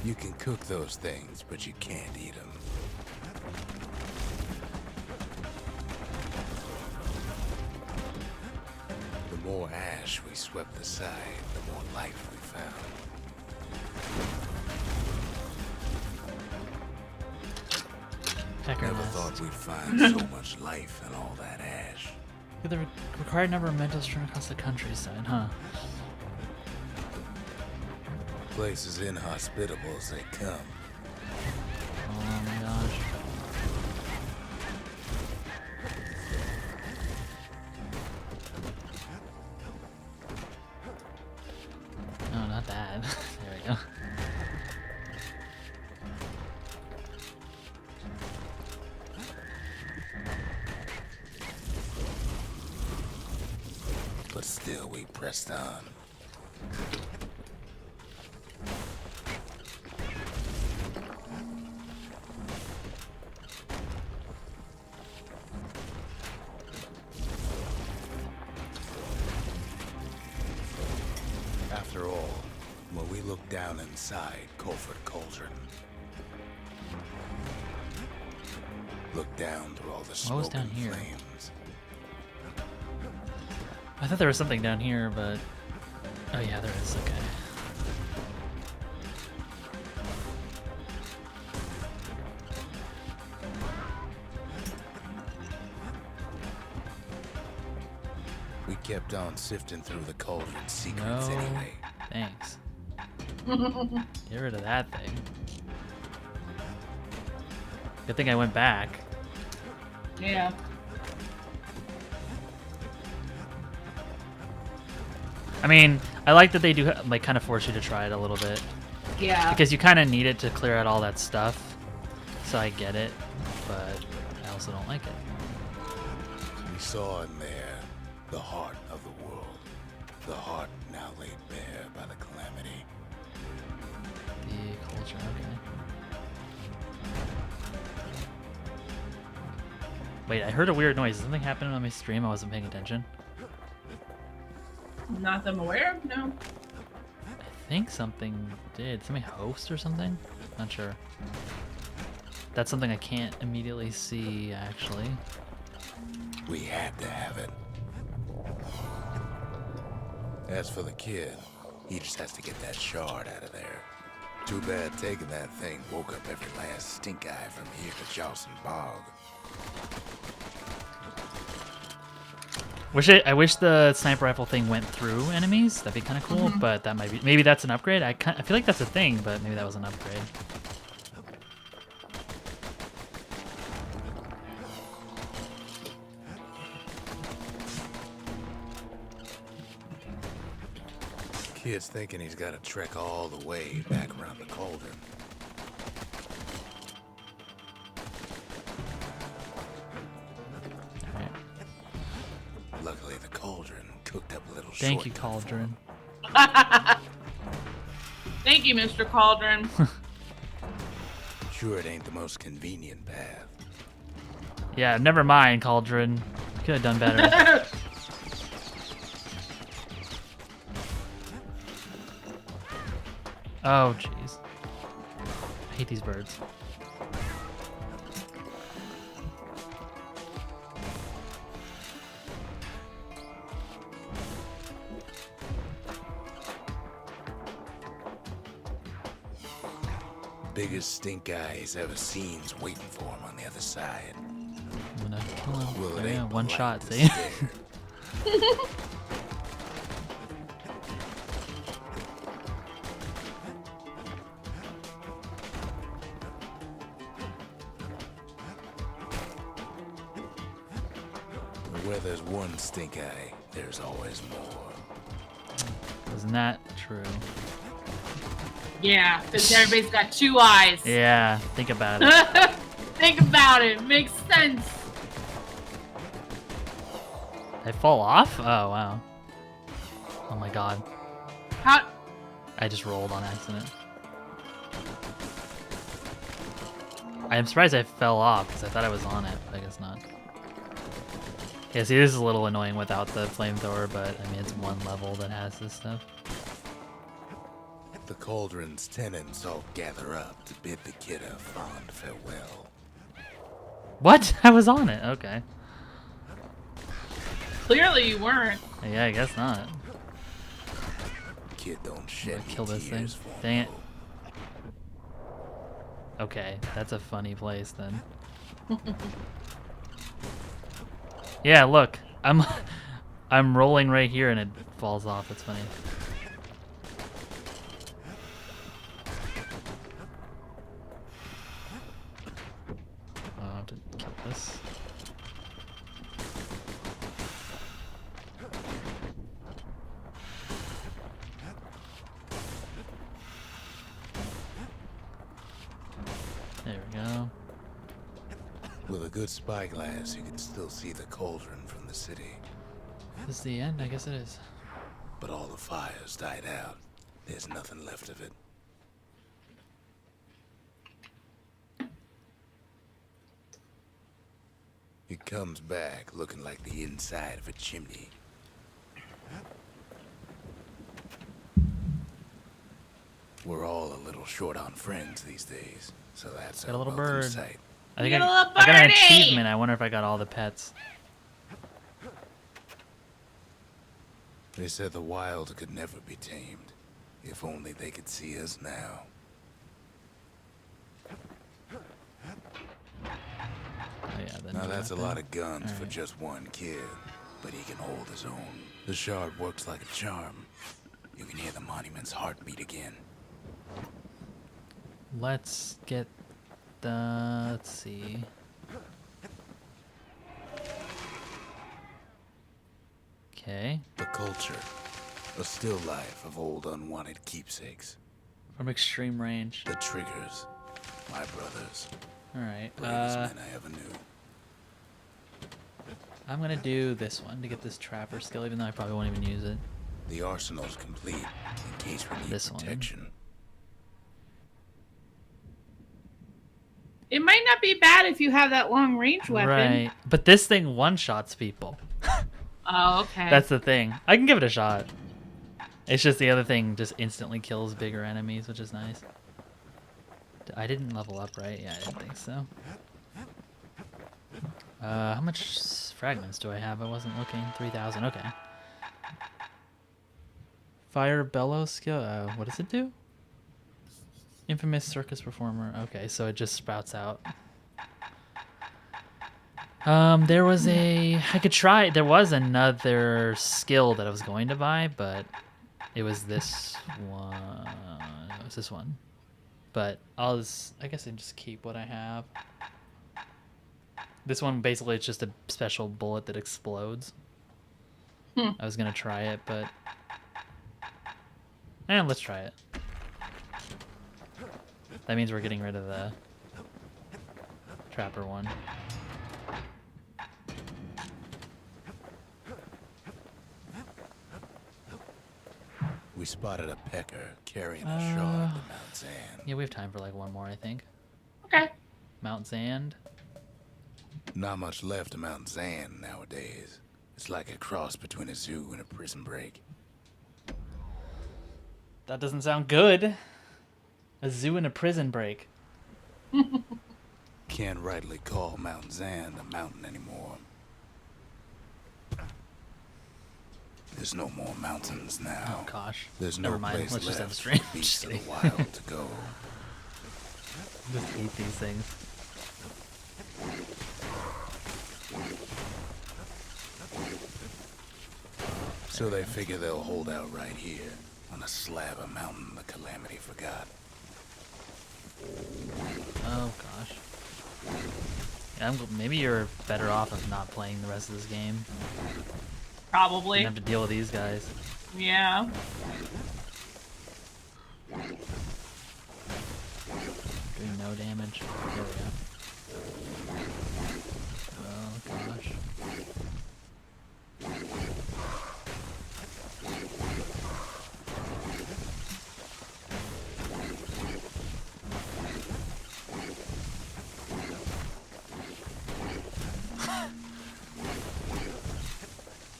C: You can cook those things, but you can't eat them. The more ash we swept aside, the more life we found.
A: Pecker
C: Never
A: nest.
C: thought we'd find so much life in all that ash.
A: The required number of mentos strewn across the countryside, huh?
C: Place as inhospitable as they come.
A: Oh my gosh. No, not that. There we go.
C: But still, we pressed on. After all, when we looked down inside Colford Cauldron, looked down through all the
A: What was down
C: smoking
A: here?
C: flames.
A: I thought there was something down here, but... Oh yeah, there is, okay.
C: We kept on sifting through the cauldron's secrets
A: No,
C: anyway.
A: thanks. Get rid of that thing. Good thing I went back.
B: Yeah.
A: I mean, I like that they do like kind of force you to try it a little bit
B: Yeah.
A: because you kind of need it to clear out all that stuff. So I get it, but I also don't like it.
C: We saw in there the heart of the world. The heart now laid bare by the calamity.
A: The culture, okay. Wait, I heard a weird noise. Is something happening on my stream? I wasn't paying attention.
B: Not that I'm aware of, no.
A: I think something did. Somebody host or something? Not sure. That's something I can't immediately see, actually.
C: We had to have it. As for the kid, he just has to get that shard out of there. Too bad taking that thing woke up every last stink eye from here to Jawson Bog.
A: I wish the sniper rifle thing went through enemies. That'd be kind of cool, but that might be... Maybe that's an upgrade? I feel like that's a thing, but maybe that was an upgrade.
C: Kid's thinking he's got to trek all the way back around the cauldron.
A: Alright.
C: Luckily, the cauldron cooked up a little
A: Thank
C: short
A: you,
C: enough.
A: Cauldron.
B: Thank you, Mr. Cauldron.
C: sure it ain't the most convenient path.
A: Yeah, never mind, Cauldron. Could have done better. Oh, jeez. I hate these birds.
C: Biggest stink eye he's ever seen's waiting for him on the other side.
A: I'm gonna kill him.
C: Well, it
A: Yeah,
C: ain't
A: one
C: polite
A: shot,
C: to
A: see?
C: stare. Where there's one stink eye, there's always more.
A: Isn't that true?
B: Yeah, because everybody's got 2 eyes.
A: Yeah, think about it.
B: Think about it. Makes sense.
A: I fall off? Oh, wow. Oh my god.
B: How?
A: I just rolled on accident. I am surprised I fell off because I thought I was on it, but I guess not. Yeah, see, this is a little annoying without the flamethrower, but I mean, it's one level that has this stuff.
C: The cauldron's tenants all gather up to bid the kid a fond farewell.
A: What? I was on it. Okay.
B: Clearly you weren't.
A: Yeah, I guess not.
C: Kid don't shed
A: Kill this thing.
C: tears for
A: Dang it.
C: no.
A: Okay, that's a funny place then. Yeah, look. I'm rolling right here and it falls off. It's funny. I'll have to kill this. There we go.
C: With a good spyglass, you can still see the cauldron from the city.
A: This is the end? I guess it is.
C: But all the fires died out. There's nothing left of it. It comes back looking like the inside of a chimney. We're all a little short on friends these days, so that's
A: Got a little
C: welcome
A: bird.
C: sight.
A: I think
B: You got a little
A: I got an
B: birdie!
A: achievement. I wonder if I got all the pets.
C: They said the wild could never be tamed. If only they could see us now.
A: Oh yeah, then
C: Now
A: do
C: that's a
A: that
C: lot
A: then.
C: of guns for
A: Alright.
C: just one kid, but he can hold his own. The shard works like a charm. You can hear the monument's heartbeat again.
A: Let's get the. Let's see. Okay.
C: The culture. A still life of old unwanted keepsakes.
A: From extreme range.
C: The triggers. My brothers.
A: Alright.
C: Bravest men I ever knew.
A: I'm gonna do this one to get this trapper skill, even though I probably won't even use it.
C: The arsenal's complete in case we need
A: This one.
C: protection.
B: It might not be bad if you have that long range weapon.
A: Right. But this thing one-shots people.
B: Oh, okay.
A: That's the thing. I can give it a shot. It's just the other thing just instantly kills bigger enemies, which is nice. I didn't level up, right? Yeah, I didn't think so. How much fragments do I have? I wasn't looking. 3,000. Okay. Fire bellow skill. What does it do? Infamous circus performer. Okay, so it just sprouts out. There was a. I could try. There was another skill that I was going to buy, but it was this one. It was this one. But I guess I just keep what I have. This one basically it's just a special bullet that explodes. I was gonna try it, but let's try it. That means we're getting rid of the trapper one.
C: We spotted a pecker carrying a shard to Mount Zan.
A: Yeah, we have time for like one more, I think.
B: Okay.
A: Mount Zand.
C: Not much left of Mount Zan nowadays. It's like a cross between a zoo and a prison break.
A: That doesn't sound good. A zoo and a prison break.
C: Can't rightly call Mount Zan a mountain anymore. There's no more mountains now.
A: Oh gosh.
C: There's no
A: Never mind.
C: place
A: Let's just end
C: left
A: the
C: for
A: stream.
C: the beasts of the
A: Just kidding.
C: wild to go.
A: Just eat these things.
C: So they figure they'll hold out right here, on a slab of mountain the Calamity forgot.
A: Oh gosh. Yeah, maybe you're better off of not playing the rest of this game.
B: Probably.
A: You have to deal with these guys.
B: Yeah.
A: Doing no damage. There we go. Oh gosh.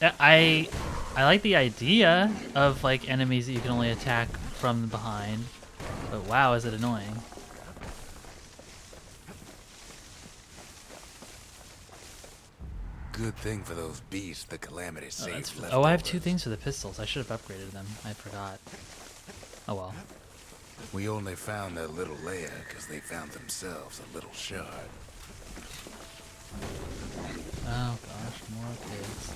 A: Yeah, I like the idea of like enemies that you can only attack from behind, but wow, is it annoying.
C: Good thing for those beasts the Calamity saved left.
A: Oh, I have 2 things for the pistols. I should have upgraded them. I forgot. Oh well.
C: We only found their little lair because they found themselves a little shard.
A: Oh gosh, more kids.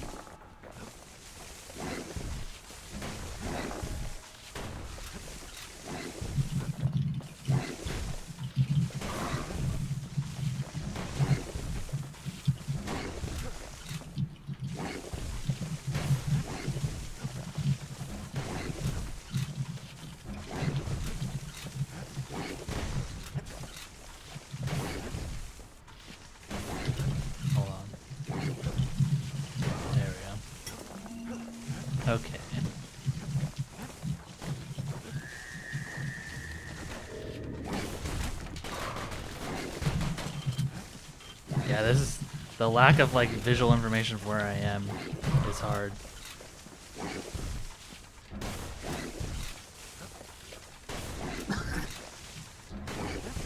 A: Hold on. There we go. Okay. Yeah, this is the lack of like visual information of where I am is hard.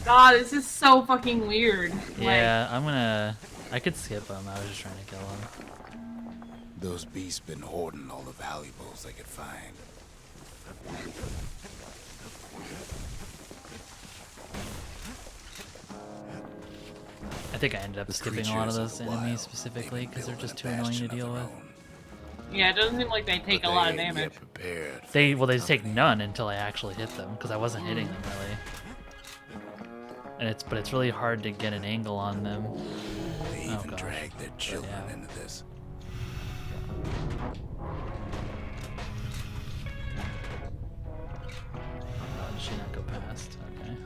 B: God, this is so fucking weird.
A: Yeah, I could skip him. I was just trying to kill him.
C: Those beasts been hoarding all the valuables they could find.
A: I think I ended up
C: The
A: skipping a lot of
C: creatures
A: those
C: the
A: enemies
C: wild,
A: specifically
C: they've been
A: because they're just too
C: building a
A: annoying to
C: bastion
A: deal
C: of their
A: with.
C: own.
B: Yeah, it doesn't seem like they take
C: But
B: a lot of
C: they ain't
B: damage.
C: yet prepared for
A: They
C: the
A: just take
C: company.
A: none until I actually hit them because I wasn't hitting them really. And it's really hard to get an angle on them.
C: They
A: Oh,
C: even
A: gosh.
C: drag their children
A: yeah.
C: into this.
A: Oh, did she not go past? Okay.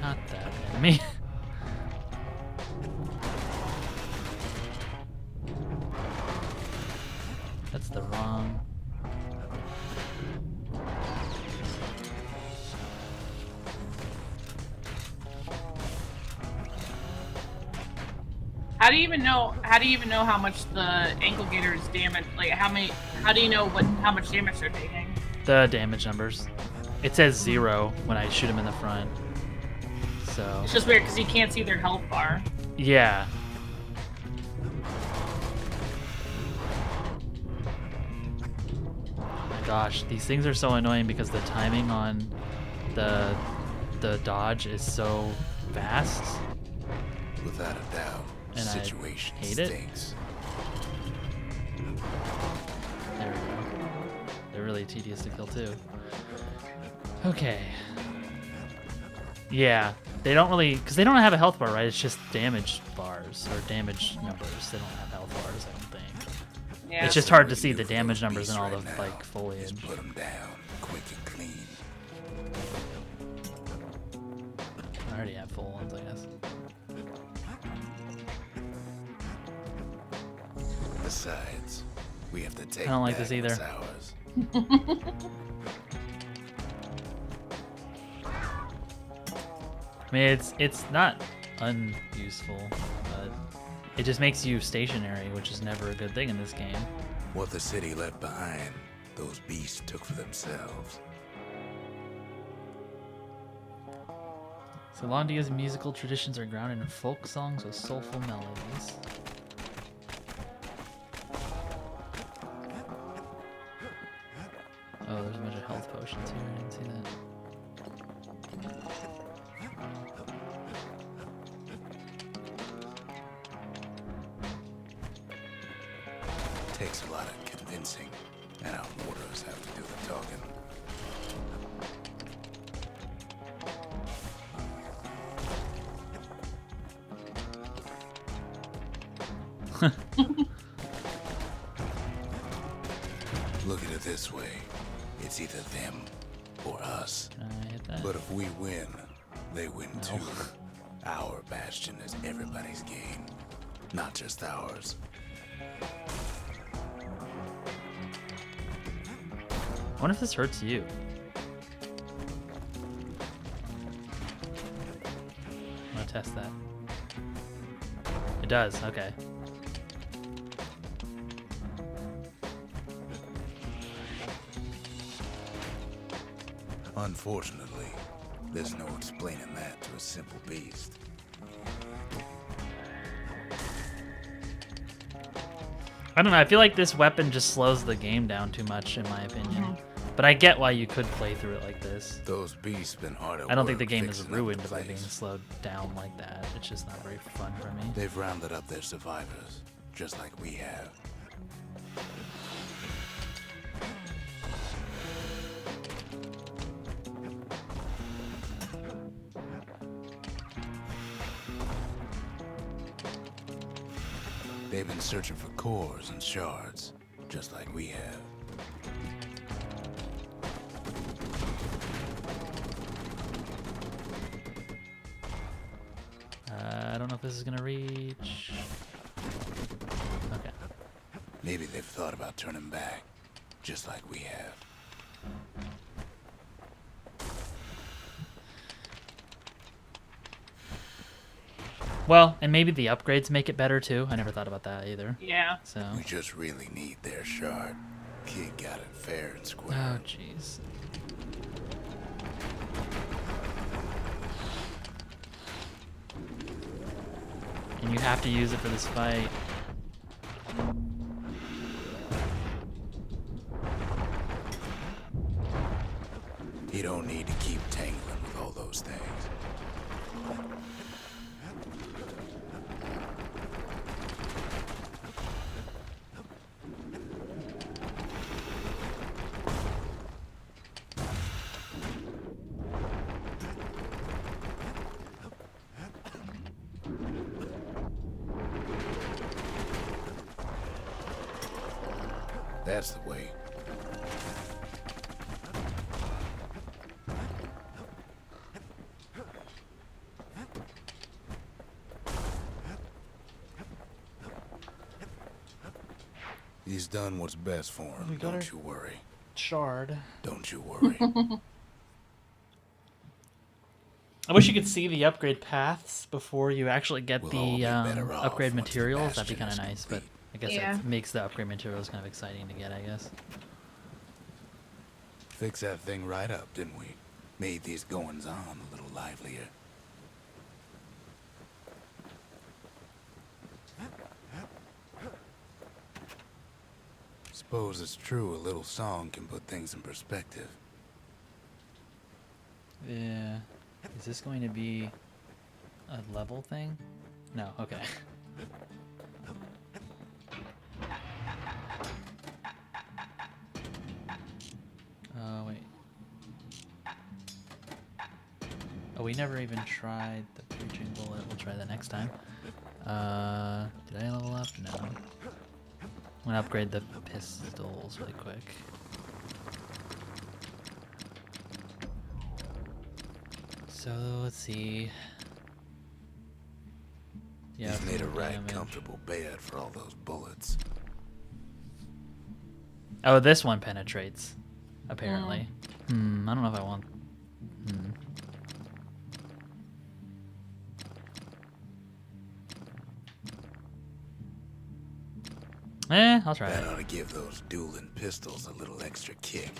A: Not that enemy. That's the wrong.
B: How do you even know? How do you even know how much the ankle gator is damaged? Like how many? How do you know how much damage they're taking?
A: The damage numbers. It says 0 when I shoot him in the front. So
B: It's just weird because you can't see their health bar.
A: yeah. Oh my gosh, these things are so annoying because the timing on the dodge is so fast.
C: Without a doubt, the
A: And I
C: situation
A: hate it.
C: stinks.
A: There we go. They're really tedious to kill too. Okay. Yeah, they don't really, because they don't have a health bar, right? It's just damage bars or damage numbers. They don't have health bars, I don't think.
B: Yeah.
A: It's just hard to see the damage numbers and all the like foliage.
C: Just put them down, quick and clean.
A: I already have full ones, I guess.
C: Besides, we have to take
A: I don't like
C: back
A: this
C: what's
A: either.
C: ours.
A: I mean, it's not unuseful, but it just makes you stationary, which is never a good thing in this game.
C: What the city left behind, those beasts took for themselves.
A: So Londia's musical traditions are grounded in folk songs with soulful melodies. Oh, there's a bunch of health potions here. I didn't see that.
C: Takes a lot of convincing, and our mortars have to do the talking. Look at it this way. It's either them or us.
A: Can I hit that?
C: But if we win, they win
A: No.
C: too. Our Bastion is everybody's game, not just ours.
A: I wonder if this hurts you. I'm gonna test that. It does, okay.
C: Unfortunately, there's no explaining that to a simple beast.
A: I don't know, I feel like this weapon just slows the game down too much, in my opinion. But I get why you could play through it like this.
C: Those beasts been hard at
A: I don't think the
C: work
A: game is
C: fixing up the
A: ruined by being
C: place.
A: slowed down like that. It's just not very fun for me.
C: They've rounded up their survivors, just like we have. They've been searching for cores and shards, just like we have.
A: I don't know if this is gonna reach. Okay.
C: Maybe they've thought about turning back, just like we have.
A: Well, and maybe the upgrades make it better too. I never thought about that either.
B: Yeah.
A: So.
C: We just really need their shard. Kid got it fair and square.
A: Oh, jeez. And you have to use it for this fight.
C: You don't need to keep tangling with all those things. That's the way. He's done what's best for him.
A: We got
C: Don't
A: her.
C: you worry.
A: Shard.
C: Don't you worry.
A: I wish you could see the upgrade paths before you actually get
C: We'll all
A: the
C: be better off
A: upgrade
C: once the
A: materials. That'd be
C: Bastion
A: kind of
C: is
A: nice, but
C: complete.
A: I guess
B: Yeah.
A: that makes the upgrade materials kind of exciting to get, I guess.
C: Fixed that thing right up, didn't we? Made these goings-on a little livelier. Suppose it's true a little song can put things in perspective.
A: Yeah. Is this going to be a level thing? No, okay. Oh, wait. Oh, we never even tried the preaching bullet. We'll try that next time. Did I level up? No. I'm gonna upgrade the pistols really quick. So, let's see. Yeah,
C: He's made a
A: some
C: right
A: damage.
C: comfortable bed for all those bullets.
A: Oh, this one penetrates, apparently. I don't know if I want... I'll try
C: That
A: it.
C: ought to give those dueling pistols a little extra kick.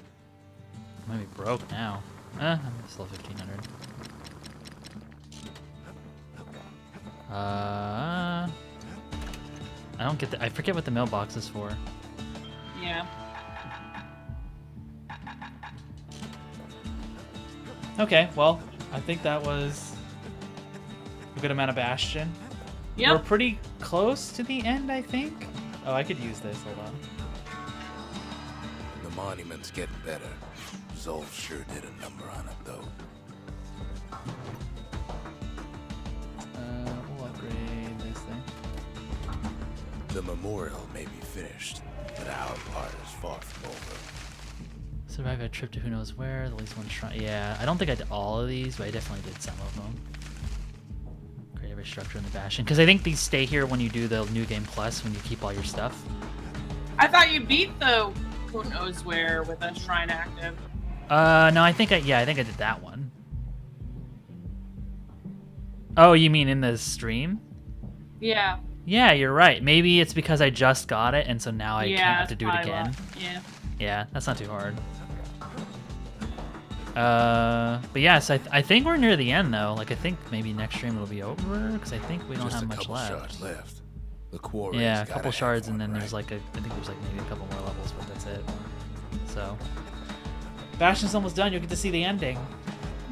A: I might be broke now. I'm still 1500. I don't get I forget what the mailbox is for.
B: Yeah.
A: Okay, well, I think that was a good amount of Bastion.
B: Yep.
A: We're pretty close to the end, I think. Oh, I could use this. Hold on.
C: The monument's getting better. Zolf sure did a number on it, though.
A: We'll upgrade this thing.
C: The memorial may be finished, but our part is far from over.
A: Survive a trip to who knows where. At least one shrine. Yeah, I don't think I did all of these, but I definitely did some of them. Create every structure in the Bastion. Because I think these stay here when you do the New Game Plus, when you keep all your stuff.
B: I thought you beat the who knows where with a shrine active.
A: No, I think I did that one. Oh, you mean in the stream?
B: Yeah.
A: Yeah, you're right. Maybe it's because I just got it, and so now I can't have to do it again.
B: Yeah.
A: Yeah, that's not too hard. But yes, I think we're near the end though. Like I think maybe next stream it'll be over because I think we don't
C: Just
A: have
C: a
A: much
C: couple
A: left.
C: shards left. The quarry's
A: Yeah, a
C: gotta
A: couple
C: have
A: shards, and
C: one,
A: then
C: right?
A: there's like I think there's like maybe a couple more levels, but that's it. So, Bastion's almost done. You'll get to see the ending.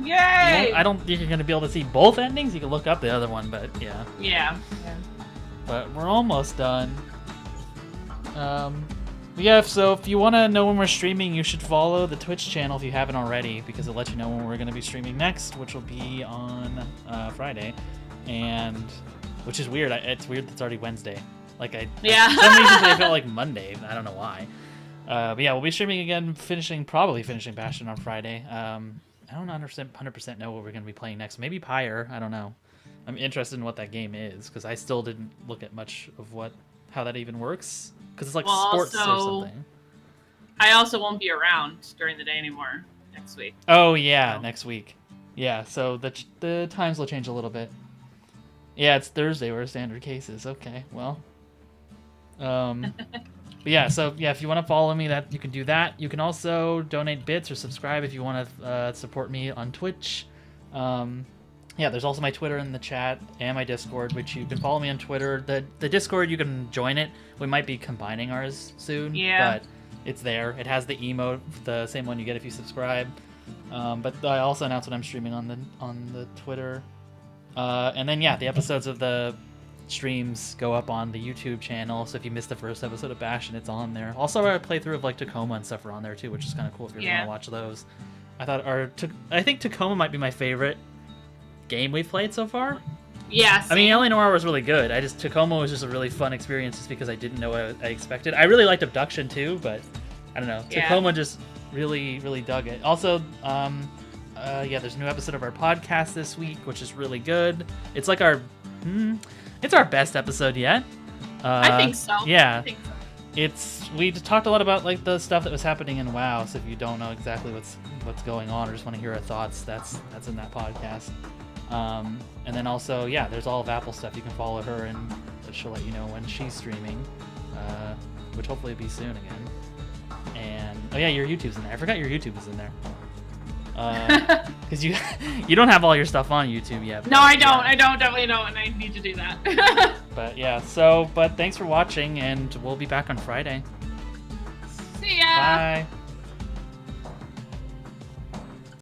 B: Yay!
A: I don't think you're gonna be able to see both endings. You can look up the other one, but yeah.
B: Yeah.
A: But we're almost done. Yeah, so if you want to know when we're streaming, you should follow the Twitch channel if you haven't already, because it'll let you know when we're going to be streaming next, which will be on Friday, and which is weird. It's weird that it's already Wednesday. Like
B: Yeah.
A: For some reason I felt like Monday. I don't know why. But yeah, we'll be streaming again, probably finishing Bastion on Friday. I don't 100% know what we're going to be playing next. Maybe Pyre. I don't know. I'm interested in what that game is because I still didn't look at much of how that even works. Because it's like sports or something.
B: I also won't be around during the day anymore next week.
A: Oh yeah, next week. Yeah, so the times will change a little bit. Yeah, it's Thursday where standard cases. Okay, well. But yeah, so yeah, if you want to follow me, that you can do that. You can also donate bits or subscribe if you want to support me on Twitch. Yeah, there's also my Twitter in the chat and my Discord, which you can follow me on Twitter. The Discord, you can join it. We might be combining ours soon, but it's there. It has the emote, the same one you get if you subscribe. But I also announce when I'm streaming on the Twitter. And then yeah, the episodes of the streams go up on the YouTube channel. So if you missed the first episode of Bastion, it's on there. Also, our playthrough of like Tacoma and stuff are on there too, which is kind of cool if you want to watch those. I think Tacoma might be my favorite game we've played so far.
B: Yeah.
A: I mean, L.A. Noire was really good. Tacoma was just a really fun experience just because I didn't know what I expected. I really liked Abduction too, but I don't know. Tacoma just really, really dug it. Also, yeah, there's a new episode of our podcast this week, which is really good. It's like it's our best episode yet.
B: I think so.
A: Yeah.
B: I think so.
A: We talked a lot about like the stuff that was happening in WoW. So if you don't know exactly what's going on or just want to hear our thoughts, that's in that podcast. And then also, yeah, there's all of Apple stuff. You can follow her, and she'll let you know when she's streaming, which hopefully will be soon again. And oh yeah, your YouTube's in there. I forgot your YouTube is in there. Because you don't have all your stuff on YouTube yet.
B: No, I don't. I definitely don't, and I need to do that.
A: But yeah, but thanks for watching, and we'll be back on Friday.
B: See ya.
A: Bye.